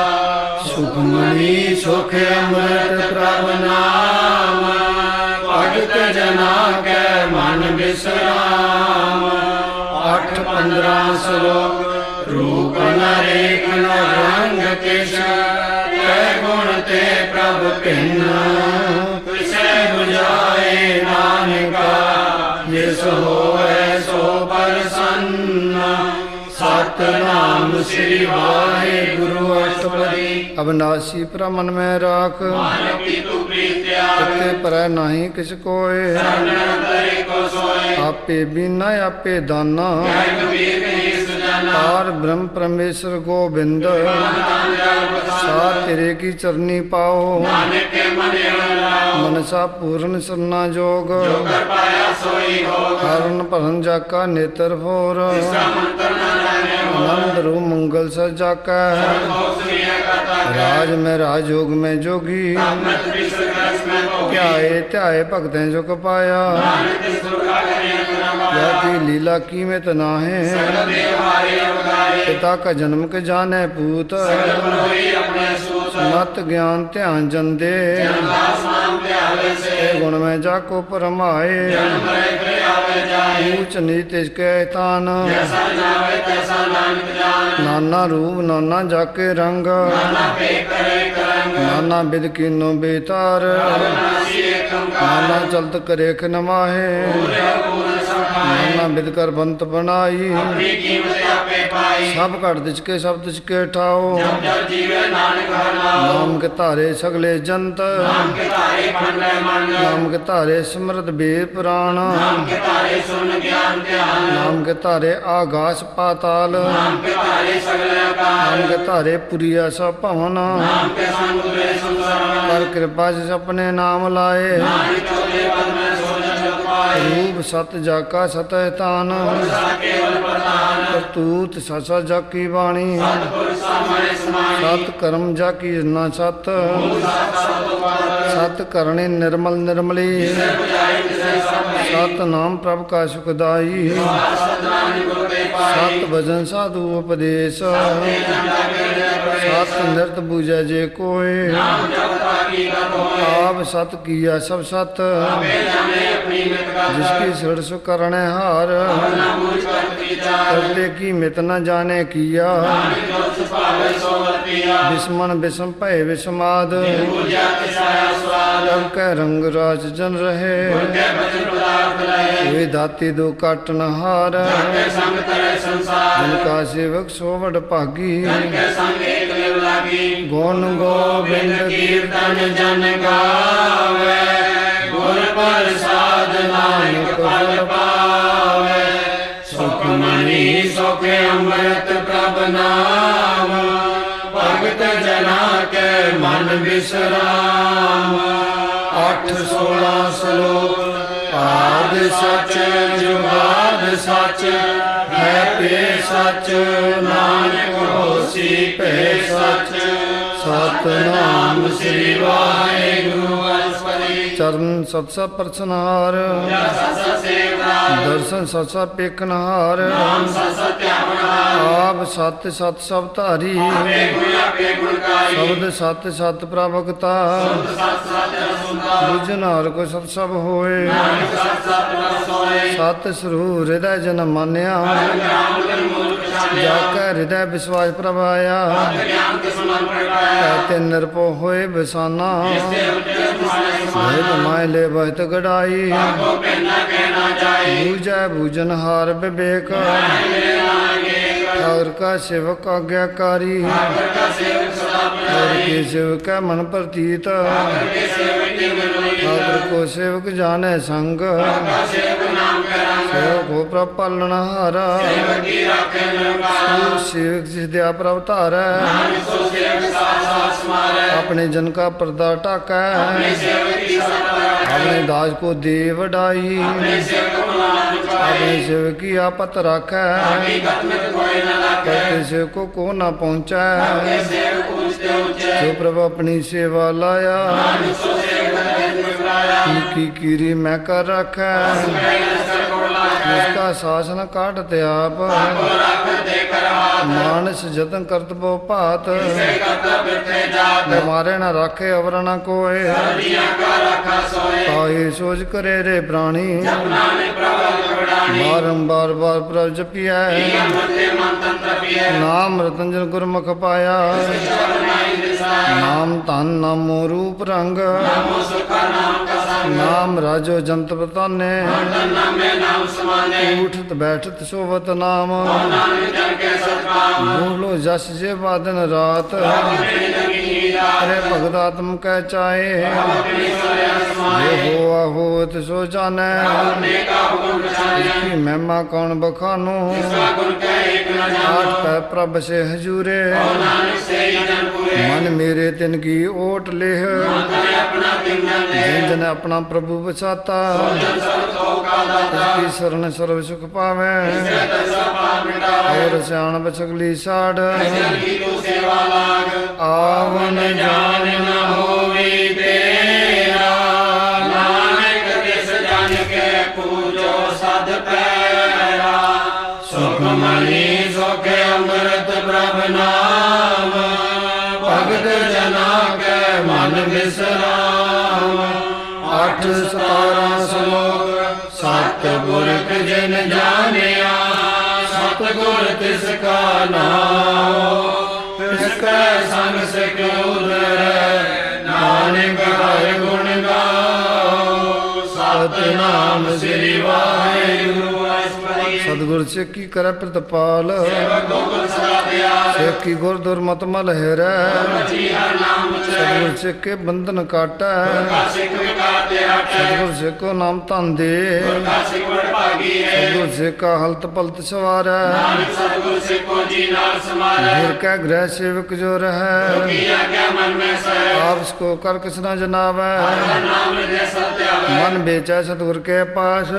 ਸੁਖਮਨੀ ਸੁਖ ਅੰਮ੍ਰਿਤ ਪ੍ਰਭ ਨਾਮ ਭਗਤ ਜਨਾ ਕੈ ਮਨ ਵਿਸਰਾਮ 8-15 ਸਲੋਕ ਰੂਪ ਨਰੇਕ ਨ ਰੰਗ ਕਿਛ ਕੈ ਗੁਣ ਤੇ ਪ੍ਰਭ ਭਿੰਨ ਕਿਸੈ 부ਝਾਏ ਨਾਨਕਾ ਜਿਸ ਹੋਏ ਸੋ ਪ੍ਰਸੰਨ ਸਤਨਾਮ ਸ੍ਰੀ ਵਾਹਿਗੁਰੂ ਅਸ਼ਟਪਦੀ ਅਬਨਾਸੀ ਪ੍ਰਮਨ ਮੈਂ ਰਾਖ ਮਾਨਕ ਕੀ ਤੂ ਪ੍ਰੀਤਿਆ ਤੇ ਪਰੈ ਨਾਹੀ ਕਿਛ ਕੋਏ ਸਰਨਨ ਤਰੇ ਕੋ ਸੋਏ ਆਪੇ ਬਿਨਾ ਆਪੇ ਦਾਨਾ ਜੈ ਕਬੀਰ ਕਹੀ ਸੁਜਾਨਾ ਪਾਰ ਬ੍ਰਹਮ ਪਰਮੇਸ਼ਰ ਗੋਬਿੰਦ ਨਾਮ ਜਲ ਪ੍ਰਸਾਦ ਸਾ ਤੇਰੇ ਕੀ ਚਰਨੀ ਪਾਓ ਨਾਨਕ ਕੇ ਮਨਿ ਲਾਓ ਮਨਸਾ ਪੂਰਨ ਸਰਨਾ ਜੋਗ ਜੋ ਕਰ ਪਾਇਆ ਸੋਈ ਹੋਗ ਹਰਨ ਭਰਨ ਜਾਕਾ ਨੇਤਰ ਫੋਰ ਇਸਕਾ ਮੰਤਰ ਨ ਜਾਣੇ ਹੋ ਆਨੰਦ ਰੂ ਮੰਗਲ ਸਜਾਕਾ ਹੋ ਸੁਨੀਆ ਕਰਤਾ ਰਾਜ ਮੈਂ ਰਾਜ ਜੋਗ ਮੈਂ ਜੋਗੀ ਅੰਮ੍ਰਿਤ ਵਿਸਰ ਰਸ ਮੈਂ ਭੋਗੀ ਧਿਆਏ ਧਿਆਏ ਭਗਤੈਂ ਜੋ ਕਪਾਇਆ ਨਾਨਕ ਸੁਰਗਾ ਕਰਿਆ ਜਾ ਗੁਨਾ ਕੀ ਲੀਲਾ ਕੀਮਤ ਨਾਹੇ ਸਗਲ ਦੇਵ ਹਾਰੇ ਅਵਤਾਰੇ ਪਿਤਾ ਕਾ ਜਨਮ ਕੇ ਜਾਣੈ ਪੂਤ ਸਗਲ ਹੋਈ ਆਪਣੇ ਸੂਤ ਮਤ ਗਿਆਨ ਧਿਆਨ ਜੰਦੇ ਦਾਸ ਨਾਮ ਧਿਆਵੇ ਸੇ ਇਹ ਗੁਣ ਮੈਂ ਜਾ ਕੋ ਪਰਮਾਏ ਜਨਮ ਮਰੇ ਕਰੇ ਆਵੇ ਜਾਏ ਊਚ ਨੀਚ ਤਿਸ ਕੈ ਤਾਨ ਜੈਸਾ ਜਾਵੇ ਤੈਸਾ ਨਾਨਕ ਜਾਣ ਨਾਨਾ ਰੂਪ ਨਾਨਾ ਜਾਕੇ ਰੰਗ ਨਾਨਾ ਪੇ ਕਰੇ ਕਰੰਗ ਨਾਨਾ ਬਿਦ ਕੀਨੋ ਬੇਤਾਰ ਨਾਸੀ ਏਕੰਕਾਰ ਨਾਨਾ ਚਲਤ ਕਰੇ ਖ ਨਮਾਹੇ ਪੂਰੇ ਪੂਰਨ ਸੰਖਾਰ ਪਾਏ ਨਾਨਾ ਬਿਦ ਕਰ ਬੰਤ ਬਣਾਈ ਆਪਣੀ ਕੀਮਤ ਆਪੇ ਪਾਈ ਸਭ ਘਟ ਦਿਚ ਕੇ ਸਭ ਤਿਚ ਕੇ ਠਾਓ ਜਬ ਜਬ ਜੀਵੇ ਨਾਨਕ ਹਰਨਾਉ ਨਾਮ ਕੇ ਧਾਰੇ ਸਗਲੇ ਜੰਤ ਨਾਮ ਕੇ ਧਾਰੇ ਮਨ ਲੈ ਮਨ ਨਾਮ ਕੇ ਧਾਰੇ ਸਿਮਰਤ ਬੇ ਪੁਰਾਣ ਨਾਮ ਕੇ ਧਾਰੇ ਸੁਨ ਗਿਆਨ ਧਿਆਨ ਨਾਮ ਕੇ ਧਾਰੇ ਆਗਾਸ ਪਾਤਾਲ ਨਾਮ ਕੇ ਧਾਰੇ ਸਗਲ ਆਕਾਰ ਨਾਮ ਕੇ ਧਾਰੇ ਪੁਰੀਆ ਸਭ ਭਵਨ ਨਾਮ ਕੇ ਸੰਗ ਉਰੇ ਸੰਸਾਰ ਪਰ ਕਿਰਪਾ ਜਿਸ ਆਪਣੇ ਨਾਮ ਲਾਏ ਨਾਨਕ ਚੋਲੇ ਪਦ ਮੈਂ ਸੋਜਨ ਜਗ ਪਾਏ ਰੂਪ ਸਤ ਜਾਕਾ ਸਤਿ ਤਾਨ ਸਾ ਕੇਵਲ ਪ੍ਰਧਾਨ ਕਰਤੂਤ ਸਸਾ ਜਾਕੀ ਬਾਣੀ ਸਤਿਗੁਰ ਸਾਮਣੇ ਸਮਾਈ ਸਤ ਕਰਮ ਜਾਕੀ ਨਾ ਸਤ ਸਤ ਸਤਿ ਪਾਵਨ ਸਤ ਕਰਨੇ ਨਿਰਮਲ ਨਿਰਮਲੀ ਬੁਝਾਈ ਤਿਸੈ ਸਭ ਹੈ ਸਤ ਨਾਮ ਪ੍ਰਭ ਕਾ ਸੁਖਦਾਈ ਸਤ ਨਾਨਕ ਗੁਰ ਤੇ ਪਾਈ ਸਤ ਭਜਨ ਸਾਧੂ ਉਪਦੇਸ਼ ਤੇ ਜੰਦਾ ਕੇ ਪ੍ਰਵੇਸ਼ ਸਤ ਨਿਰਤ ਬੂਝੈ ਜੇ ਕੋਏ ਨਾਮ ਜਪਤਾ ਕੀ ਕਰ ਹੋਏ ਆਪ ਸਤ ਕੀਆ ਸਭ ਸਤ ਆਪੇ ਜਾਣੇ ਆਪਣੀ ਮਿਤ ਜਿਸ ਕਰ ਕੀ ਸਿਰ ਸੁ ਕਰਣੈ ਹਾਰ ਨਾ ਮੂਝ ਕਰ ਵਿਚਾਰ ਕਰਤੇ ਕੀ ਮਿਤ ਨ ਜਾਣੇ ਕੀਆ ਨਾਨਕ ਜੋ ਸੁਭਾਵੇ ਸੋ ਵਰਤਿਆ ਬਿਸਮਨ ਬਿਸਮ ਭੈ ਵਿਸਮਾਦ ਪੂਜਾ ਤਿਸਾਇਆ ਸਵਾਦ ਤਬ ਕੈ ਰੰਗ ਰਾਜ ਜਨ ਰਹੇ ਕੇ ਬਚਨ ਪਦਾਰਥ ਲਏ ਵੇ ਦਾਤੀ ਦੋ ਕਾਟਨ ਹਾਰ ਕੇ ਸੰਗ ਤਰੇ ਸੰਸਾਰ ਜਿਨ ਕਾ ਸੇਵਕ ਸੋ ਵਡ ਭਾਗੀ ਕੇ ਸੰਗ ਏਕ ਲਿਵ ਲਾਗੀ ਗੁਣ ਗੋਬਿੰਦ ਕੀਰਤਨ ਜਨ ਗਾਵੇ ਗੁਰ ਪ੍ਰਸਾਦ ਨਾਨਕ ਫਲ ਪਾਵੇ ਸੁਖ ਮਨੀ ਸੁਖ ਅੰਮ੍ਰਿਤ ਪ੍ਰਭ ਨਾਮ ਭਗਤ ਜਨਾ ਕੇ ਮਨ ਵਿਸਰਾਮ 8-16 ਸ਼ਲੋਕ ਆਦ ਸਚ ਜੁਗਾਦ ਸਚ ਹੈ ਪੇ ਸਚ ਨਾਨਕ ਹੋਸੀ ਭੈ ਸਚ ਸਤਨਾਮ ਸ੍ਰੀ ਵਾਹਿਗੁਰੂ ਅਸਪਰੀ ਚਰਨ ਸਤਸਾ ਪ੍ਰਸਨਹਾਰ ਸਤ ਸੇਵਨਾ ਦਰਸ਼ਨ ਸਤਸਾ ਪੇਖਨਹਾਰ ਨਾਮ ਸਤ ਧਿਆਵਨਾ ਆਪ ਸਤ ਸਤ ਸਭ ਧਾਰੀ ਆਪੇ ਗੁਣ ਗਾਈ ਸ਼ਬਦ ਸਤ ਸਤ ਪ੍ਰਭਗਤਾ ਸਤ ਸਤ ਸੁਨਤਾ ਬੁਝਨ ਹਰ ਕੋ ਸਤ ਸਭ ਹੋਏ ਨਾਨਕ ਸਤ ਸਤ ਰਸੋਏ ਸਤ ਸਰੂਰ ਹਿਰਦੈ ਜਨ ਮਾਨਿਆ ਨਾਮ ਗੁਰ ਮੂਲ ਪਛਾਨਿਆ ਜਾ ਕੈ ਹਿਰਦੈ ਵਿਸਵਾਸ ਪ੍ਰਭ ਆਇਆ ਗਿਆਨ ਕੇ ਸਮਨ ਪ੍ਰਗਟਾਇਆ ਕਹਤੇ ਨਿਰਭਉ ਹੋਏ ਬਸਾਨਾ ਤੇ ਉਚੇ ਤੁਮਾਰੇ ਸਮਾਨ ਵੇਦ ਮਾਇ ਲੈ ਬਹਿਤ ਗੜਾਈ ਕੋ ਪੈਨਾ ਕਹਿਣਾ ਜਾਏ ਬੂਝੈ ਬੂਝਨ ਹਾਰ ਵਿਵੇਕ ਮੇਰੇ ਨਾਨਕੇ ਠਾਕੁਰ ਕਾ ਸੇਵਕ ਆਗਿਆਕਾਰੀ ਕਰ ਕਾ ਸੇਵਕ ਸਦਾ ਹਰ ਪ੍ਰਣਾਈ ਕੇ ਸੇਵਕ ਹੈ ਮਨ ਪ੍ਰਤੀਤ ਕੇ ਸੇਵਕ ਕੀ ਮਿਲੋਈ ਠਾਕੁਰ ਕੋ ਸੇਵਕ ਜਾਣੈ ਸੰਗ ਕਾ ਸੇਵਕ ਨਾਮ ਕਰਾਂਗ ਸੇਵਕ ਹੋ ਪ੍ਰਭ ਪਾਲਣ ਹਾਰਾ ਸੇਵਕ ਕੀ ਰਾਖੇ ਨਿਰੰਕਾਰ ਸੇਵਕ ਜਿਸ ਦਿਆ ਪ੍ਰਭ ਧਾਰੈ ਨਾਨਕ ਸੋ ਸੇਵਕ ਸਾਥ ਸਾਥ ਸਮਾਰੈ ਆਪਣੇ ਜਨ ਕਾ ਪਰਦਾ ਢਾਕੈ ਸੇਵਕ ਕੀ ਸਤ ਆਪਣੇ ਦਾਸ ਕੋ ਦੇ ਵਡਾਈ ਸੇਵਕ ਮਲਾਨ ਪਾਏ ਆਪਣੇ ਸੇਵਕ ਕੀ ਆਪਤ ਰਾਖੈ ਹਕੀਕਤ ਮਿਤ ਕੋਈ ਨ ਲਾਗੇ ਕਰਤੇ ਸੇਵਕ ਕੋ ਨਾ ਪਹੁੰਚੈ ਸੇਵਕ ਉੱਚੇ ਉੱਚੇ ਜੋ ਪ੍ਰਭ ਆਪਣੀ ਸੇਵਾ ਲਾਇਆ ਨਾਨਕ ਸੋ ਸੇਵਕ ਦਿਨ ਵਿਵਰਾਇਆ ਕੀ ਕੀਰੀ ਮੈਂ ਕਰ ਰੱਖੈ ਸਰ ਕੋਲ ਲਾਗੇ ਜਿਸ ਕਾ ਸਾਸਨ ਕਾਟ ਤੇ ਆਪ ਕੋ ਰੱਖ ਦੇ ਕਰ ਹਾਥ ਮਾਨਸ ਜਤਨ ਕਰਤ ਬੋ ਭਾਤ ਸੇ ਕਰਤਾ ਬਿਰਥੇ ਜਾਤ ਮਾਰੇ ਨਾ ਰਾਖੇ ਅਵਰ ਨ ਕੋਏ ਦੀਆਂ ਕਾ ਰੱਖਾ ਸੋਏ ਤਾਏ ਸੋਚ ਕਰੇ ਰੇ ਪ੍ਰਾਣੀ ਨਾਨੇ ਪ੍ਰਭਾ ਕੜਾਣੀ ਬਾਰੰਬਾਰ ਬਾਰ ਪ੍ਰਭ ਜਪਿਐ ਮਤੇ ਮਨ ਤੰਤਰ ਪੀਏ ਨਾਮ ਰਤਨ ਗੁਰਮੁਖ ਪਾਇਆ ਨਾਈ ਦਿਸਾਇਆ ਨਾਮ ਧਨ ਨਾਮੋ ਰੂਪ ਰੰਗ ਨਾਮੋ ਸੁਖਾ ਨਾਮ ਕਾ ਸੰਗ ਨਾਮ ਰਾਜੋ ਜੰਤ ਬਤਾਨੇ ਨਾਮੇ ਨਾਮ ਸਮਾਨੇ ਉਠਤ ਬੈਠਤ ਸੋਵਤ ਨਾਮ ਨਾਨਕ ਜਨ ਕੇ ਸਤਕਾਮ ਬੋਲੋ ਜਸ ਜੇ ਬਾਦਨ ਰਾਤ ਆਪਣੀ ਜਗੀ ਨੀਰਾ ਅਰੇ ਭਗਤ ਆਤਮ ਕਹਿ ਚਾਏ ਆਪਣੀ ਸੋਇਆ ਸਮਾਏ ਜੇ ਹੋਆ ਹੋਤ ਸੋ ਜਾਣੈ ਆਪਣੇ ਕਾ ਹੁਕਮ ਪਛਾਨਿਆ ਕੀ ਮਹਿਮਾ ਕੌਣ ਬਖਾਨੋ ਕਾ ਗੁਣ ਕੈ ਏਕ ਨ ਆਠ ਜਾਣੋ ਪੈ ਪ੍ਰਭ ਸੇ ਹਜੂਰੇ ਨਾਨਕ ਸੇ ਹੀ ਜਨ ਪੂਰੇ ਮਨ ਮੇਰੇ ਤਿਨ ਕੀ ਓਟ ਲਿਹ ਤਨੇ ਆਪਣਾ ਪਿੰਜਨ ਦੇ ਜਿਨ ਜਨ ਆਪਣਾ ਪ੍ਰਭੂ ਬਸਾਤਾ ਜਨ ਸਭ ਤੋਂ ਕਾ ਦਾਤਾ ਕੀ ਸਰਨ ਸਰਵ ਸੁਖ ਪਾਵੇ ਦਸਾ ਪਾਪ ਮਿਟਾਵੇ ਔਰ ਸਿਆਣ ਬਚਗਲੀ ਸਾੜ ਜਨ ਕੀ ਤੂੰ ਸੇਵਾ ਲਾਗ ਆਵਨ ਜਾਨ ਨ ਹੋਵੀ ਤੇਰਾ ਨਾਨਕ ਤਿਸ ਜਨ ਕੇ ਪੂਜੋ ਸਦ ਪੈਰਾ ਸੁਖ ਮਨੀ ਸੁਖ ਅੰਮ੍ਰਿਤ ਪ੍ਰਭ ਨਾਮ ਭਗਤ ਜਨਾ ਕੇ ਮਨ ਵਿਸਰਾਮ 8-17 ਸ਼ਲੋਕ ਸਤ ਪੁਰਖ ਜਿਨ ਜਾਣਿਆ ਸਤ ਗੁਰ ਤਿਸ ਕਾ ਨਾਮ ਤਿਸ ਕੈ ਸੰਗ ਸਿਖ ਉਦਰੈ ਨਾਨਕ ਹਰਿ ਗੁਣ ਗਾਓ ਸਤਨਾਮ ਸ੍ਰੀ ਵਾਹਿਗੁਰੂ गुर सिक्की करे प्रतिपाल सिक्की गुर दुर्मत मल हेरै सतगुर सिख के बंधन काटै सतगुर सिख को नाम धन दे सतगुर सिख का हलत पलत सवारै गुर कै गृह सेवक जो रहै आप को कर किस न जनावै मन बेचै सतगुर के पास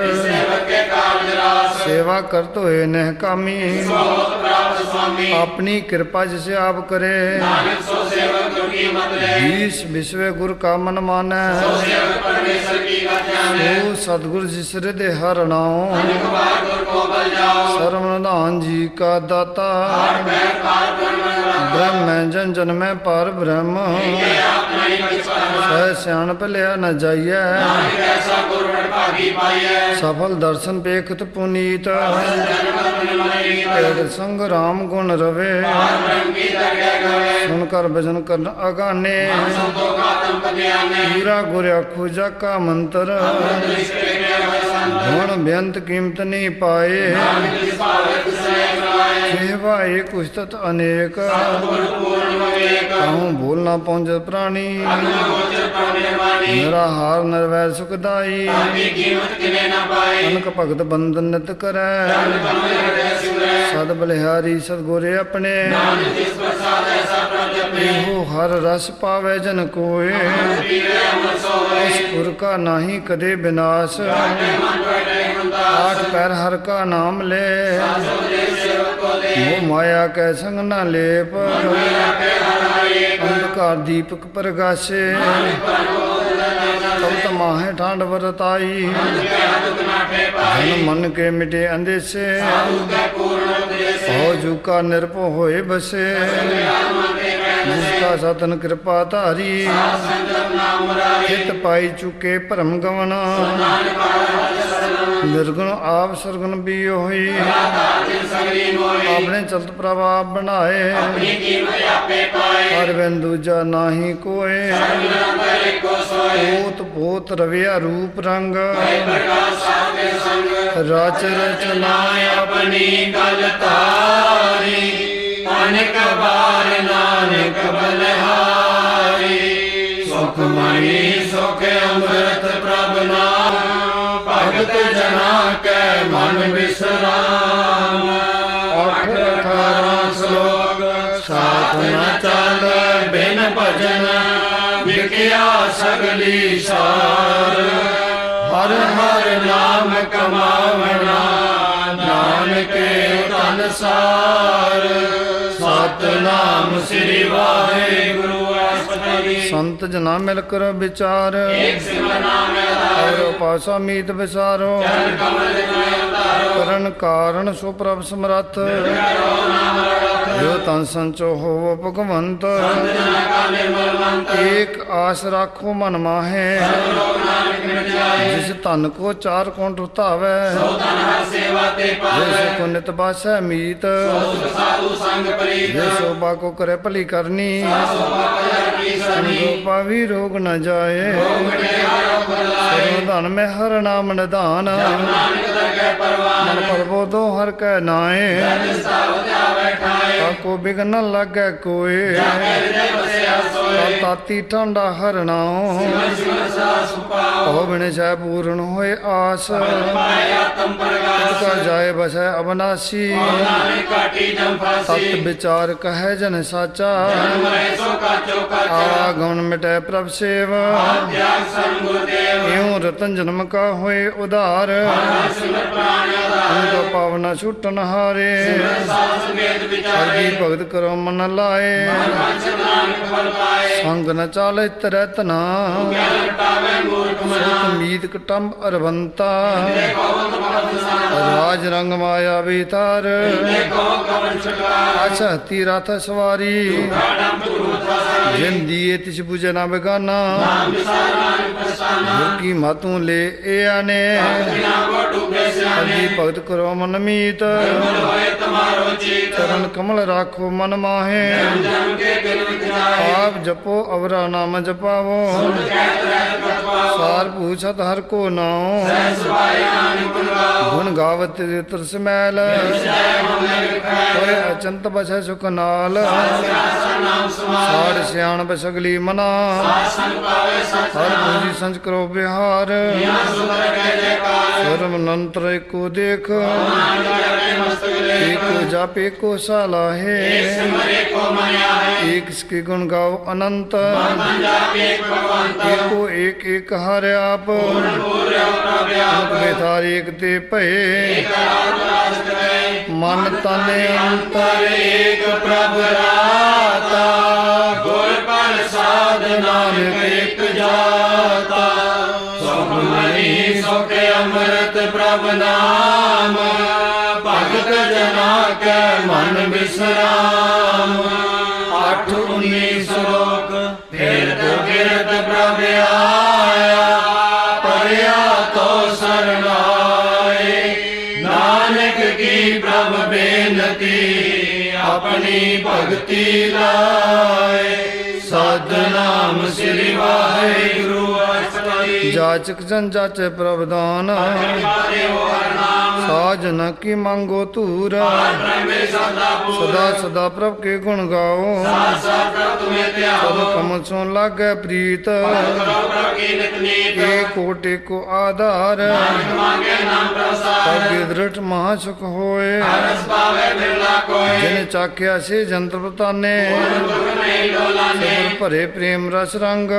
सेवा कर तो है नह कामी अपनी कृपा जिसे आप करे ईश विश्व गुर का मन मानै सो सतगुर जिस हृदय हर नाम सर्वनिधान जी का दाता ब्रह्म जन जन्मै पार ब्रह्म सह सियाणप लिया न जाइए सफल दर्शन पेखत पुनीत एक संग राम गुण रवे सुनकर भजन करन अगाने पूरा गुर आखो जाका मंत्र गुण बेअंत कीमत नहीं पाए सेवा एक उस्तत अनेक कहूँ बोल ना पहुँच प्राणी मेरा हार नरवै सुखदाई अनक भगत बंधन नित करै सद बलिहारी सतगुरे अपने एहो हर रस पावै जन कोय उस पुर का नाही कदे विनाश आठ पैर हर का नाम ले मोह माया कै संग न लेप अंधकार दीपक प्रगाशे तब तमाहे ठांड वरताई धन मन के मिटे अंदेशे भव जुका निरप होए बसे जिसका साधन कृपा धारी चित पाई चुके भरम गवना निर्गुण आप सरगुण भी होई आपने चलत प्रभाव बनाए हर बिन दूजा नाही कोय पोत पोत रविया रूप रंग रच रचना अपनी गल तारी अनेक बार नानक बलिहारी सुख मणि सुख अमृत प्रभ नाम भगत जना के मन विश्राम 18 श्लोक साथ न चल बिन भजन विकिया सगली सार हर हर नाम कमावना नानक धन सार सतनाम श्री वाहिगुरु संत जना मिल कर विचार और पासा मीत विसारो करण कारण सो प्रभ समरथ जो तन संचो हो भगवंत एक आस राखो मन माहे जिस तन को चार कोट उतावे जैसे को नित बासै मीत जे शोभा को करे भली करनी पावी रोग न जाए धन में हर नाम निधान मन परबो दो हर कै नाए को बिघन लगे कोई ताती ठंडा हर नाओ बिन छह पूर्ण होए आस जाए बसै अबनासी सत विचार कहे जन साचा आवागमन मिटे प्रभ सेव यूं रतन जन्म का होए उधार उनको पावना छूटन हारे भगत करो मन लाए संग न चाले तरतना मीत कटम्ब अरबंता राज रंग माया वितार अच्छा तीराथ सवारी जिन दिए तिस बुझे ना बेगाना ਨਾਮ ਵਿਸਾਰ ਨਾਨਕ ਪਛਤਾਨਾ गुर की मातू ले ए आने ਬਿਨਾ ਕੋ ਡੂਬੇ ਸਿਆਣੇ अभी भगत करो मन मीत ਮਨ ਹੋਏ ਤਮਾਰੋ ਚੀਤ चरण कमल राखो मन माहे ਜਮ ਕੇ ਬਿਨ ਜਾਏ आप जपो अवरा नाम जपावो ਕਹਿਤ ਰਹਿਤ ਕਤਵਾਓ सार पूछत हर को नाओ ਸਹਿ ਸੁਭਾਏ ਨਾਨਕ ਗੁਣ ਗਾਓ गुण गावत तरस मैल ਜੈ ਹੋਵੇ ਵਿਖੈ होए अचंत बसै सुख नाल ਸਿਆਸਨ ਨਾਮ ਸਮਾਏ साड़ सियाण बसगली मना ਆਸਨ ਪਾਵੇ ਸਚ हर पूजी संच करो बिहार ਨਾ ਸੁਧਰ ਕਹਿ ਜੈਕਾਰ सर्व नंत्र एको देख ਨਾਨਕ ਜਪੇ ਮਸਤਕ ਲੇਖ एको जाप एको साला है ਸਿਮਰੇ ਕੋ ਮਨਿਆ ਹੈ एक इसके गुण गाओ अनंत ਮਨ ਜਾਪੇ ਇੱਕ ਭਗਵੰਤ एको एक एक हर आप ਪੂਰਿਓ ਪ੍ਰਭਿਆਪ बेथार एक ते भये ਰਾਤ ਰਾਜ ਕਰੇ मन तन ਅੰਤਰ ਏਕ ਪ੍ਰਭ ਰਾਤਾ ਗੁਰ ਪ੍ਰਸਾਦ ਨਾਨਕ ਇਕ ਜਾਤਾ ਸੁਖ ਮਨੀ ਸੁਖ ਅੰਮ੍ਰਿਤ ਪ੍ਰਭ ਨਾਮ ਭਗਤ ਜਨਾ ਕੈ ਮਨ ਬਿਸਰਾਮ 8-19 ਸ਼ਲੋਕ ਫਿਰ ਕਿਰਤ ਪ੍ਰਭ ਆਇਆ ਪਰਿਆ ਤੋ ਸਰਨਾਏ ਨਾਨਕ ਕੀ ਪ੍ਰਭ ਬੇਨਤੀ ਆਪਣੀ ਭਗਤੀ ਲਾਏ ਸਤਿਨਾਮ ਸ੍ਰੀ ਵਾਹਿਗੁਰੂ ਅਸ਼ਟਪਦੀ जाचक जन जाचे प्रभदान ਹਰਿ ਹਰਿ ਨਾਮ साजन की मांगो तूर ब्रह्मे सदा सदा सदा प्रभ के गुण गाओ साथ तुम्हें सब त्यागो कमल सो लागे प्रीत करो प्रभ की नित नीत एक कोटि को आधार नानक मांगे नाम प्रसाद सबके दृढ़ महासुख होए हरस पावे बिरला कोय जिन चाख्या से जंत्र प्रताने दुख नहीं डोलाने सब भरे प्रेम रस रंग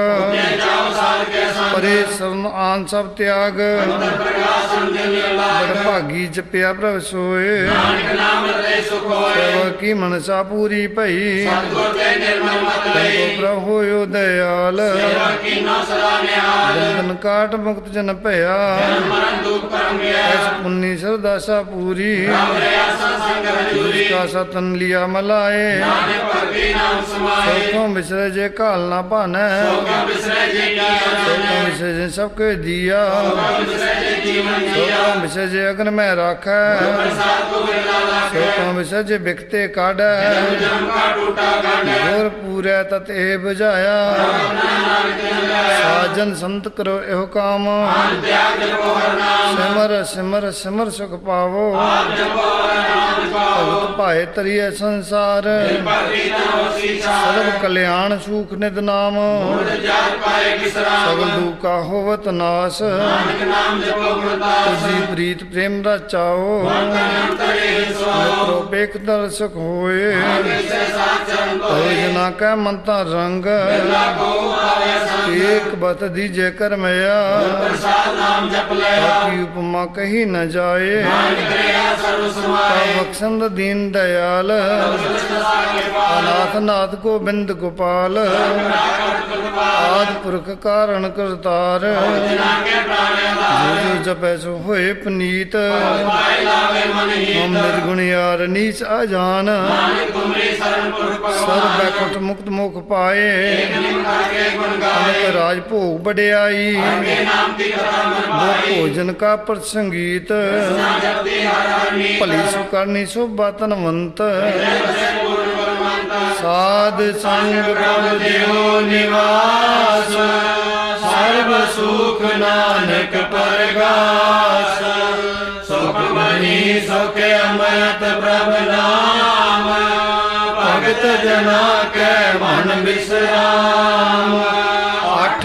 जाओ साध के संग परे शरण आन सब त्याग प्रकाश समझ लाग बड़ भागी जपिया प्रभ सोए नानक नाम रते सुख होए सेवा की मनसा पूरी भई सतगुर ते निर्मल मत तो लई प्रभ होयो दयाल सेवा की न सदा निहाल बंधन काट मुक्त जन भया मरण दुख परम गया ऐस पुन्नी सरदासा पूरी राम रया संग हजूरी का सतन लिया मलाए नानक भक्ति नाम समाए सोखों बिसरे जे काल ना पाने सोगा बिसरे जी की सोखों जाने बिसरे जे सबके दिया बिसरे जी जीवन जिया सोखों बिसरे जे अग्न में राखै प्रसाद को बिरला लागे सोखों बिसरे जे बिकते काढ़ै जम का टूटा गांड गोर पूरे तत ए बुझाया साजन संत करो एहो काम त्याग जपो हर नाम सिमर सिमर सिमर सुख पावो आप जपो हर नाम पाओ भगत पाए तरिए संसार पति तनो सीसा सर्व कल्याण सुख निद नाम जात पाए किसरा सगल दुख का होवत नाश नानक नाम जपो गुरता तुझी प्रीत प्रेम रचाओ अंतरे सो मित्रो पेख दर सुख होए से साथ चरण तो जना का मंता रंग लागो आवे संग एक बत दीजे कर मया प्रसाद नाम जप लया की उपमा कही न जाए नानक रया सर्व समाए बख्शंद दीन दयाल अनाथ नाथ गोबिंद गोपाल आद पुरख कारण करतार के प्राण जो जपै सो होए पनीत पाए लावे मन ही हम निर्गुण यार नीच अजान नानक तुमरी शरण पुर सर बैकुंठ मुक्त मुख पाए के गुण गाए अनक राज भोग बड़ियाई के नाम की कथा मन वो भोजन का प्रसंगीत जपती हर हर नीत भली सुकरनी शोभा तनवंत पूर्ण परमानंद साध संग प्रभ देव निवास सर्व सुख नानक परगास सुख मनी सुख अमृत प्रभ नाम भगत जना के मन विश्राम 8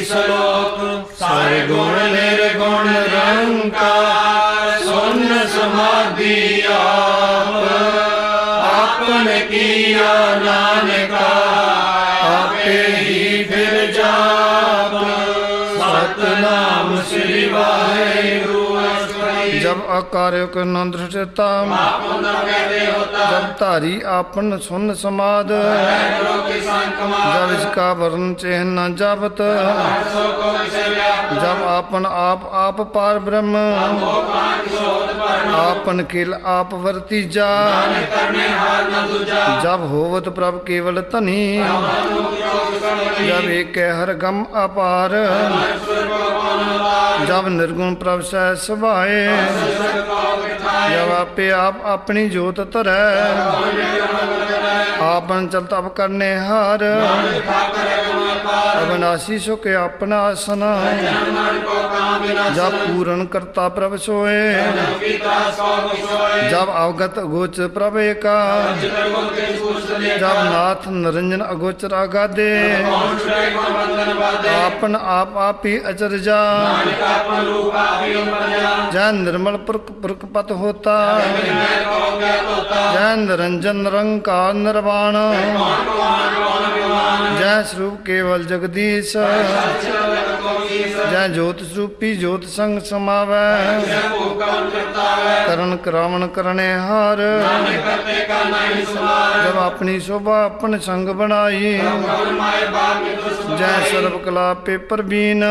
श्लोक सारे गुण निर्गुण रंकार सुन समाधि आप आपन किया नानका आपे ही फिर जाप सतनाम श्री वाहिगुरु अष्टपदी जब अकार्य को न दृष्टता आप अंदर कहते होता जब तारी आपन सुन समाद करो किसान कमाल जब इसका वर्ण चिन्ह न जावत सो को विषय व्याप जब आपन आप पार ब्रह्म पान शोध पर आपन किल आप वर्तीजा करने हार न दूजा जब होवत प्रभ केवल तनी जब एक हर गम अपार जब निर्गुण प्रभ सह सभाए जब आपे आप अपनी जोत धरै आपन चल तप करने हार अविनाशी सुख अपना आसन जब पूर्ण करता प्रभ सोए जब अवगत अगोचर प्रभ एका जब नाथ निरंजन अगोचर आगादे आपन आप ही अचरजा जय निर्मल पुरख पुरख पत होता जय निरंजन निरंकार निर्वाण जय स्वरूप केवल जगदीश जय ज्योत स्वरूपी ज्योत संग समावै करण करावण करने हार जब अपनी शोभा अपन संग बनाई जय सर्व कला पे प्रवीण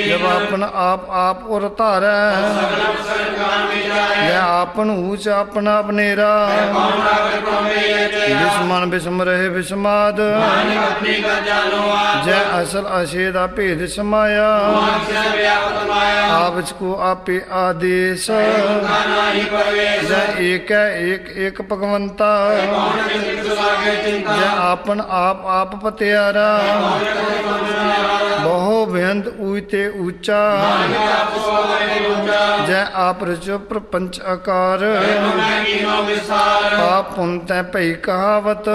जब अपन आप उर धारै जय आपन ऊंच अपना अपनेरा विस्मन विस्म रहे विस्माद जय असल अशेदा भेद समाया आपच को आपे आदेश जय एक है एक भगवंता जय आपन आप पतियारा बहु बेअंत ऊते ऊंचा जय आप रचो प्रपंच आकार आप पुनत भई कहावत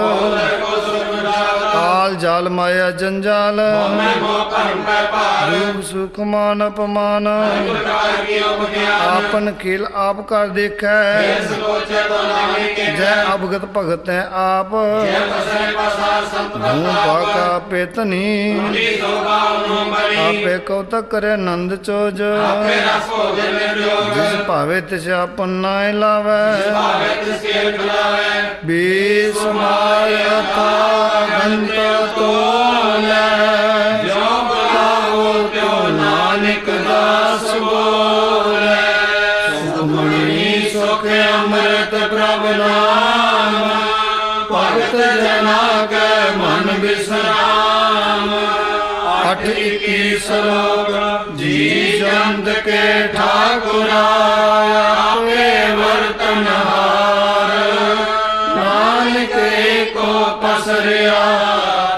काल जाल माया जंजाल रूप सुख मान अपमान आपन खेल आप कर देखै जय अवगत भगत है आप धूम पाका पेतनी आपे कौतक करे नंद चोज जिस भावे तिस आपन नाय लावै बेसमाय था गंत तो नानक दास बोले सुखमणि सुख अमृत प्रभ नाम भगत जना के मन विश्राम 8 श्लोक जी जंत के ठाकुर आपे वर्तनहार नानक को पसरिया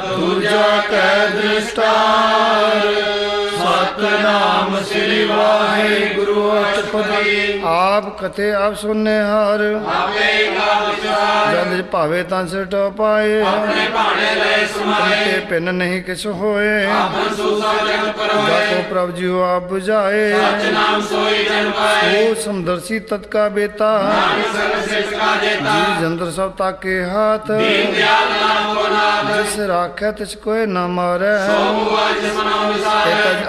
दूजा कै दृष्टार सतनाम श्री वाहिगुरु अष्टपदी आप कथे आप सुनने हार जल भावे ता सिर पाए ते पिन नहीं किस होए जाको प्रभ जी आप बुझाए ओ समदर्शी तत्का बेता जी जंत्र सब ताके हाथ जिस राखे तिस कोई न मारे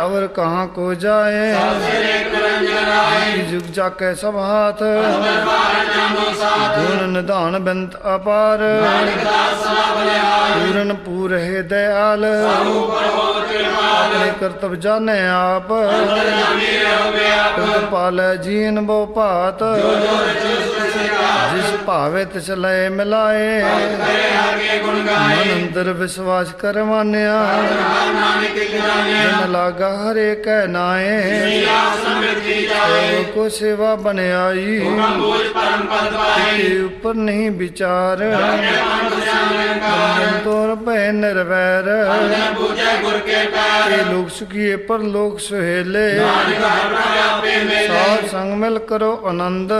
अवर कहाँ को जाए जुग जाके सब हाथ गुण निधान बंत अपार पूरन पूर है दयाल अपने कर्तव्य जाने आप पाल जीन बो पात जिस भावे तिस लय मिलाए मन अंदर विश्वास कर मानिया जन लागा हरे कह नाए को सेवा बने आई ऊपर नहीं विचार तोर पे निर्वैर लोग सुखिए पर लोग सुहेले साध संग मिल करो आनंद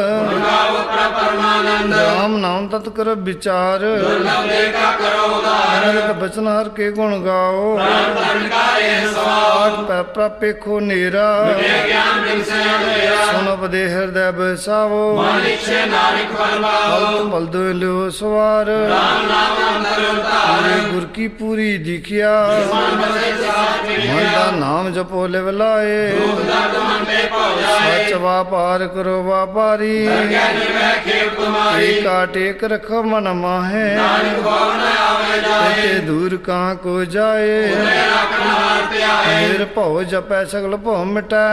राम नाम तत् करो विचार अमृत बचन हर के गुण गाओ आठ प्राप्य खो नेरा सुन पदे हृदय बसावो पल दो लो सवार गुर की पूरी दिखिया मन का नाम जपो ले बुलाए सच व्यापार करो व्यापारी एका टेक रखो मन माहे दूर कहाँ को जाए मेर भौ जपै सगल भौ मिटै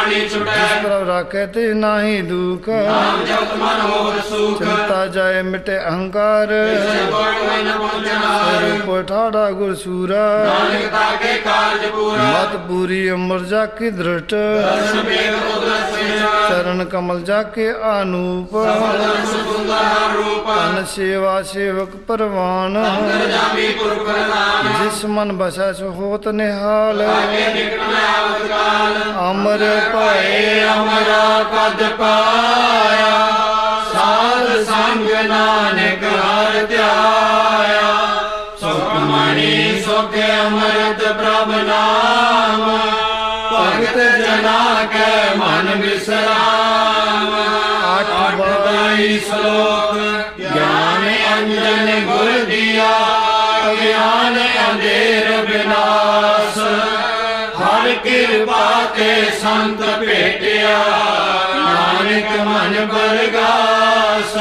जिस पर राखे ते नाही दुख चिंता जाए मिटे अहंकार पठाड़ा गुरसूरा ਨਾਨਕ ਤਾਕੇ ਕਾਰਜ ਪੂਰਾ मत पूरी अमर जाके दृष्ट ਦਰਸ਼ਨ ਵੇਦ ਉਦਰਸ ਵਿਚਾਰ चरण कमल जाके आनूप ਦਰਸ਼ਨ ਸੁੰਦਰ ਹਰ ਰੂਪ तन सेवा सेवक परवान ਅੰਦਰ ਜਾਮੀ ਪੁਰਖ ਪ੍ਰਧਾਨ जिस मन बसै सो होत निहाल ਆਗੇ ਨਿਕਟ ਆਵਤ ਕਾਲ अमर भये ਅਮਰਾ ਪਦ ਪਾਇਆ ਸਾਧ ਸੰਗ ਨਾਨਕ ਹਰਿ ਧਿਆਇਆ ਸੁਖਮਣੀ ਸੁਖ ਅੰਮ੍ਰਿਤ ਪ੍ਰਭ ਨਾਮ ਭਗਤ ਜਨਾ ਕੈ ਮਨ ਵਿਸਰਾਮ ਆਠ ਬਾਈ ਸ਼ਲੋਕ ਗਿਆਨ ਅੰਜਨ ਗੁਰ ਦੀਆ ਅਗਿਆਨ ਅੰਧੇਰ ਵਿਨਾਸ਼ ਹਰ ਕਿਰਪਾ ਤੇ ਸੰਤ ਭੇਟਿਆ ਨਾਨਕ ਮਨ ਬਰਗਾਸ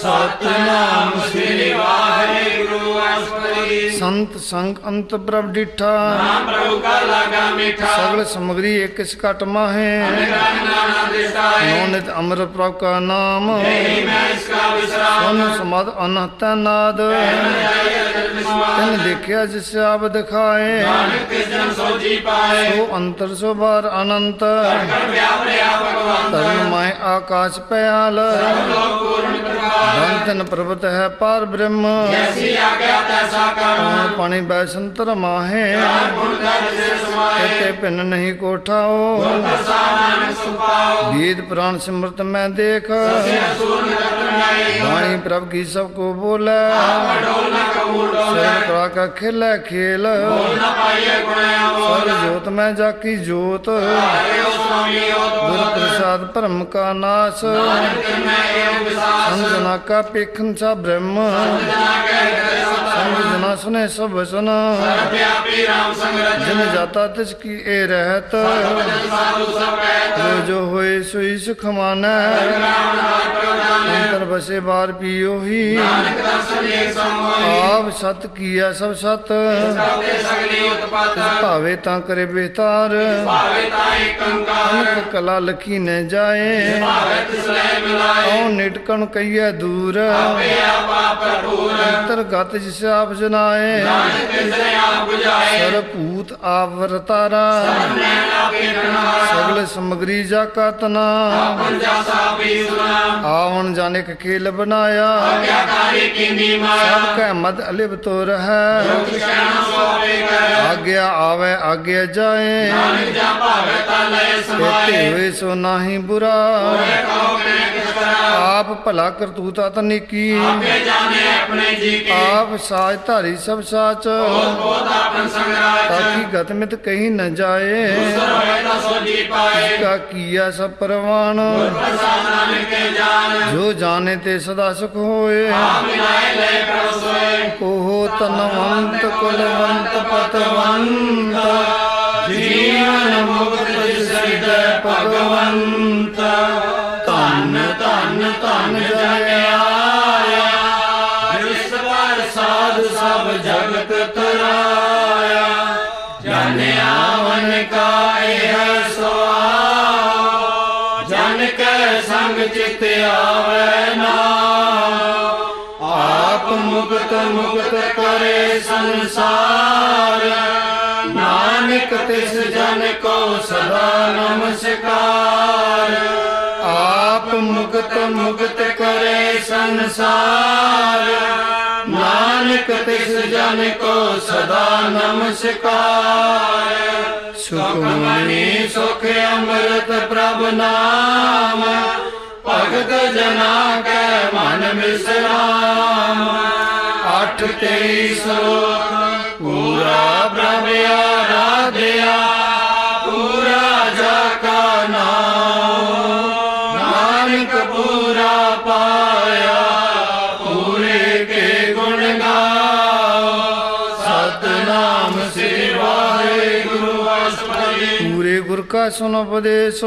ਸਤਨਾਮ ਸ੍ਰੀ ਵਾਹਿਗੁਰੂ ਅਸਪਰੀ संत संग अंत प्रभ डिठा ਨਾਮ ਪ੍ਰਭੂ ਕਾ ਲਾਗਾ ਮਿਠਾ सगल समग्री एक घट माहे ਨਿਰੰਜਨ ਨਾਨਾ ਦਿਸ਼ਾਏ नौ नित अमर प्रभ का नाम ਨਹੀਂ ਮੈਂ ਇਸਕਾ ਵਿਸਰਾਮ सुन समद अनहत नाद ਜਾਏ ਅਜਲ ਵਿਸਵਾਸ तिन देखिया जिस आप दिखाए ਨਾਨਕ ਤਿਸ ਜਨ ਸੋਜੀ पाए सो अंतर सो बार अनंत ਕਰ ਵਿਆਪ ਰਿਆ ਭਗਵੰਤ तरुण माय आकाश पयाल ਲੋਕ ਪੂਰਨ ਪ੍ਰਕਾਸ਼ धन पर्वत है पार ब्रह्म ਜੈਸੀ ਆਗਿਆ ਤੈਸਾ ਕਰਮ पानी बैसंतर माहे ਗੁਣ ਕਰ ਜਿਸ ਸਮਾਏ ते भिन्न नहीं कोठाओ ਪ੍ਰਸਾ ਨਾਨਕ ਸੁਪਾਓ वेद पुराण सिमरत मैं देख ਸੂਰ ਨਿਰਤ ਨਾਈ वाणी प्रभ की सबको बोले ਡੋਲ ਨਾ ਕਬੂਲ ਡੋਲੇ सर्व कला का खेल खेल ਬੋਲ ਨਾ ਪਾਈਏ ਗੁਣਿਆ ਬੋਲ सर्व जोत में जाकी जोत ਆਏ ਹੋ ਸੁਆਮੀ ਹੋਤ गुर ਬੋਲ प्रसाद परम का नाश ਨਾਨਕ ਮੈਂ ਏਵ ਵਿਸਾਸ संजना का पेखन सा ब्रह्म ਜਨਾ ਕਹਿ ਕਰੇ ਸਤਾ संजना सुने सब सन ਵਿਆਪੀ ਰਾਮ ਸੰਗ जिन ਰਚਨ जाता तिसकी ए रहत ਭਜਨ ਸਾਧੂ ਸਭ ਕਹਿਤ जो जो होए सोई सुख मानै ਰਾਮ ਨਾਮ ਪ੍ਰਦਾਨ अंतर बसे बार पियो ही ਨਾਨਕ ਦਰਸ਼ਨ ਏਕ ਸਮੋਈ आप सत किया सब सत ਸਭੇ ਸਗਲੀ ਉਤਪਤ भावे ता करे बेतार ਭਾਵੇ ਤਾ ਏਕੰਕਾਰ अनक कला लखी न जाए ਭਾਵੇ ਤਿਸ ਲੈ ਮਿਲਾਏ औ निटकन कहिए दूर ਆਪੇ ਆਪਾ ਭਰਪੂਰ अंतर गत जिस आप जनाए ਨਾਨਕ ਤਿਸਨੇ ਆਪ 부ਝਾਏ सरभूत आवरतारा ਨੈਣ ਆਪੇ ਕਰਨਾਰਾ सगल समग्री जाका तना ਆਪਨ ਜਾਸਾ ਵੀ ਸੁਨਾ आवन जाने का खेल बनाया ਆਗਿਆਕਾਰੀ ਕੀਨੀ ਮਾਇਆ सब कह मद अलिब तो रहे ਕਹਿਣਾ ਸੋਵੇ ਕਰ आज्ञा आवे आज्ञा जाए ਨਾਨਕ ਜਾ ਭਾਵੇ ਤਾ ਲੈ कहते ਸਮਾਏ हुए सो नाही बुरा ਹੋਏ ਕਹੋ ਮੈਂ ਕਿਸ ਕਰਾ आप भला करतूता तनिकी ਆਪੇ ਜਾਣੇ ਆਪਣੇ ਜੀ ਕੀ आप साज धारी सब साच ਬਹੁਤ ਆਪਨ ਸੰਗਰਾਜ ताकि गतमित कहीं न जाए ਸਰ ਹੋਏ ਤਾ ਸੋਜੀ ਪਾਏ का किया सब परवान ਪ੍ਰਸਾਦ ਨਾਨਕ ਕੇ ਜਾਨ जो जाने ते सदा सुख होए ਆਪ ਮਿਲਾਏ ਲੈ ਪ੍ਰਭ ਸੋਏ ओहो तनवंत कुलवंत पतवंत ਜੀਵਨ ਮੁਕਤ ਜਿਸ ਹਿਰਦੈ ਭਗਵੰਤ ਧੰਨ ਧੰਨ ਧੰਨ ਜਨ ਆਇਆ ਜਿਸ ਪਰ ਸਾਧ ਸਭ ਜਗਤ ਤਰਾਇਆ ਜਨ ਆਵਨ ਕਾ ਇਹ ਸੁਆਉ ਜਨ ਕੈ ਸੰਗ ਚਿਤ ਆਵੈ ਨਾਉ ਆਪ ਮੁਕਤ ਮੁਕਤ ਕਰੇ ਸੰਸਾਰ ਨਾਨਕ ਤਿਸ ਜਨ ਕੋ ਸਦਾ ਨਮਸਕਾਰ ਆਪ ਮੁਕਤ ਮੁਕਤ ਕਰੇ ਸੰਸਾਰ ਨਾਨਕ ਤਿਸ ਜਨ ਕੋ ਸਦਾ ਨਮਸਕਾਰ ਸੁਖਮਨੀ ਸੁਖ ਅੰਮ੍ਰਿਤ ਪ੍ਰਭ ਨਾਮ ਭਗਤ ਜਨਾ ਕੈ ਮਨ ਵਿਸਰਾਮ 8:23 ਸ਼ਲੋਕ ਪੂਰਾ ਬ੍ਰਹਮ ਆਰਾਧਿਆ ਪੂਰਾ ਜਾ ਕਾ ਨਾਮ ਨਾਨਕ ਪੂਰਾ ਪਾਇਆ ਪੂਰੇ ਕੇ ਗੁਣ ਗਾਓ ਸਤਨਾਮ ਸ੍ਰੀ ਵਾਹਿਗੁਰੂ ਅਸਪਦੀ पूरे गुर का सुन उपदेश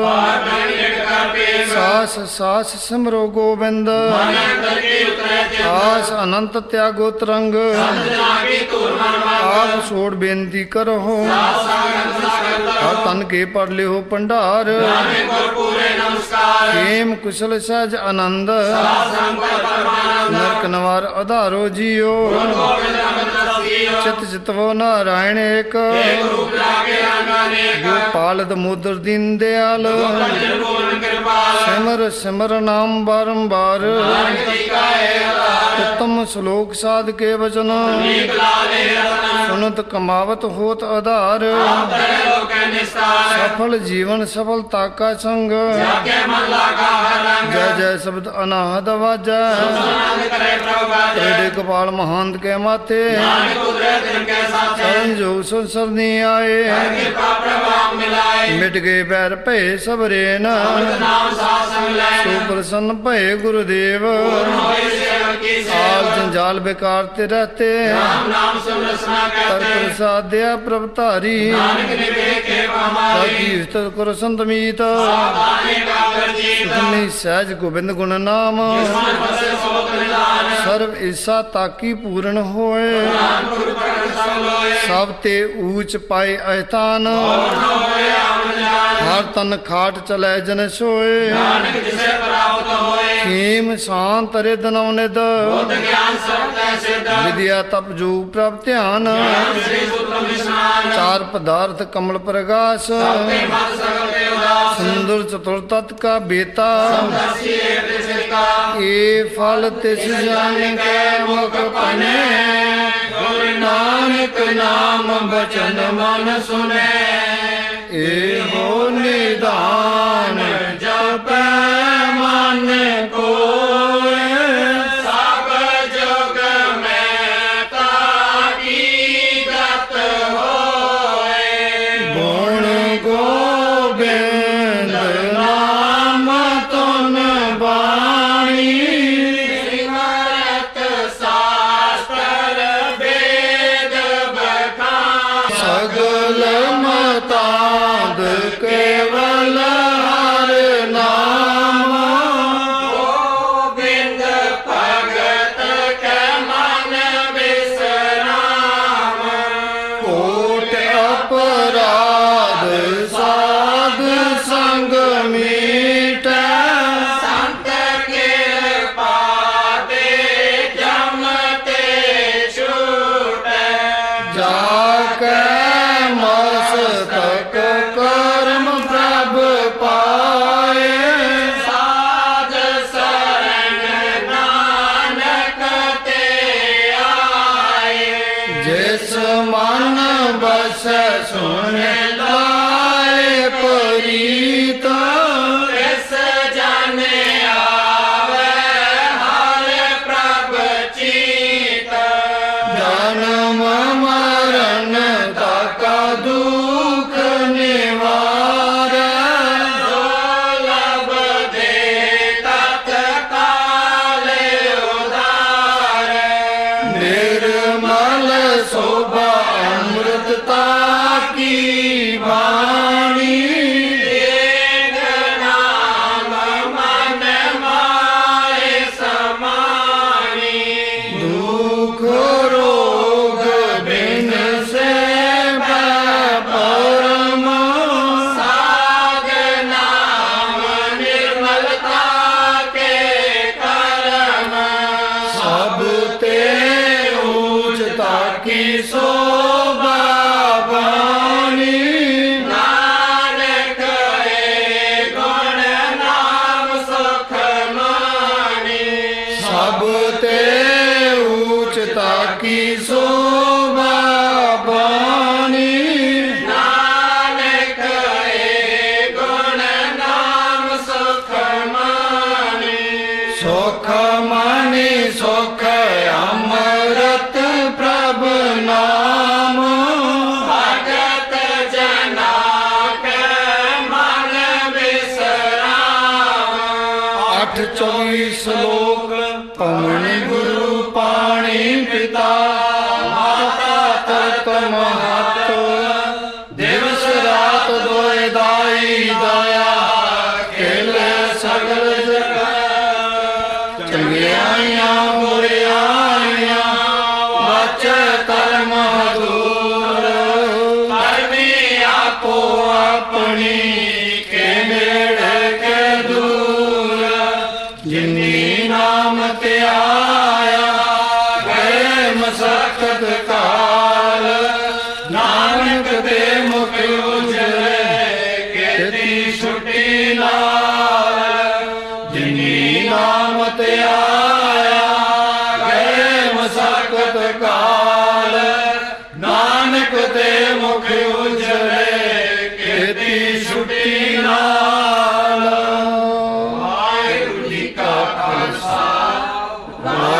सास सास सिमरो गोविंद आस अनंत त्यागो तरंग आप छोड़ बेनती करो और तन के पढ़ ले हो भंडार खेम कुशल सहज आनंद नरक नवार आधारो जियो जितवो नारायण एक एक रूप लागे अनेक गोपाल दमोदर दीन दयाल भजन पूर्ण कृपाल सिमर सिमर नाम बारंबार नानक का है अवतार उत्तम श्लोक साध के वचन नीक लाले रतन सुनत कमावत होत आधार अंतर लोक निस्तार सफल जीवन सफलता का संग जाके मन लागा हर रंग जय जय शब्द अनाहत वाजय आनंद करे प्रभु बाजे तेरे कपाल महांत के माथे नानक कुदरत इनके साथ शरण जो सरनी आए कृपा प्रभाव मिलाए मिट गए बैर भय सबरे न नाम सास मिलाए सुप्रसन्न भय गुरुदेव होए सेवक की आल सेवा जंजाल बेकार ते रहते राम नाम सुन रसना तर करते प्रसाद दया प्रभतारी नानक निवेक है हमारे सती कर संतमीत सावधानी का वर्जित इतनी सहज गोविंद गुण नाम मन बसे सोत निदान सर्व ईसा ताकी पूर्ण होए नाम गुरु प्रकट सब लोए सब ते ऊंच पाए अहतान होए आवन जान हर तन खाट चले जन सोए नानक जिसे प्राप्त होए खेम शांत रे दनौनिद बुद्ध ज्ञान सब सिद्ध विद्या तप जो प्रभ ध्यान श्री सूत्र विस्नान चार पदार्थ कमल प्रकाश सबके मन सकल के उदास सुंदर चतुर तत् का बेता दसी एक चिता ये फल तिस जान के मुख पने गुरु नानक नाम बचन मन सुने ए हो निदान जप मन कोय सब जुग में ताकी गत होए गुण गोविंद नाम तुन बाणी सिमरत शास्त्र वेद बखान सगल मताद केवल हर नाम गोविंद भगत के मन विश्राम कोट अपराध साध संग मीट संत कृपा दे जमते छूट जाके मस्तक कर्म प्रभ पाए साध शरण नानक ते आए जिस मन बस सुन लाए परीत इस जन आवे हर प्रभ चीत जन्म मरण तक दुख निवार दुर्लभ दे तत्काल उदार निर्मल शोभा अमृतता की वाणी एक नाम मन माय समानी दुख रोग बिन से परम साग नाम निर्मलता के कर्म सब ते ऊंचता की शोभा वाणी नानक ए गुण नाम सुख मानी सब ते ऊंचता की शोभा वाणी नानक ए गुण नाम सुख मानी सुख मानी सुख अमृत प्रभ नाम भगत जना के मन विश्राम 8-24 श्लोक पवन गुरु पाणी पिता माता तत्व महत्व दिवस रात दोय दाई दया खेल सगल जगत चंगियाइयां बुरियाइयां बच्चे धर्म दूर परमी आपो अपनी के नेड़े के दूर जिन्नी नाम ते आया गए मसखत काल ਵਾਹਿਗੁਰੂ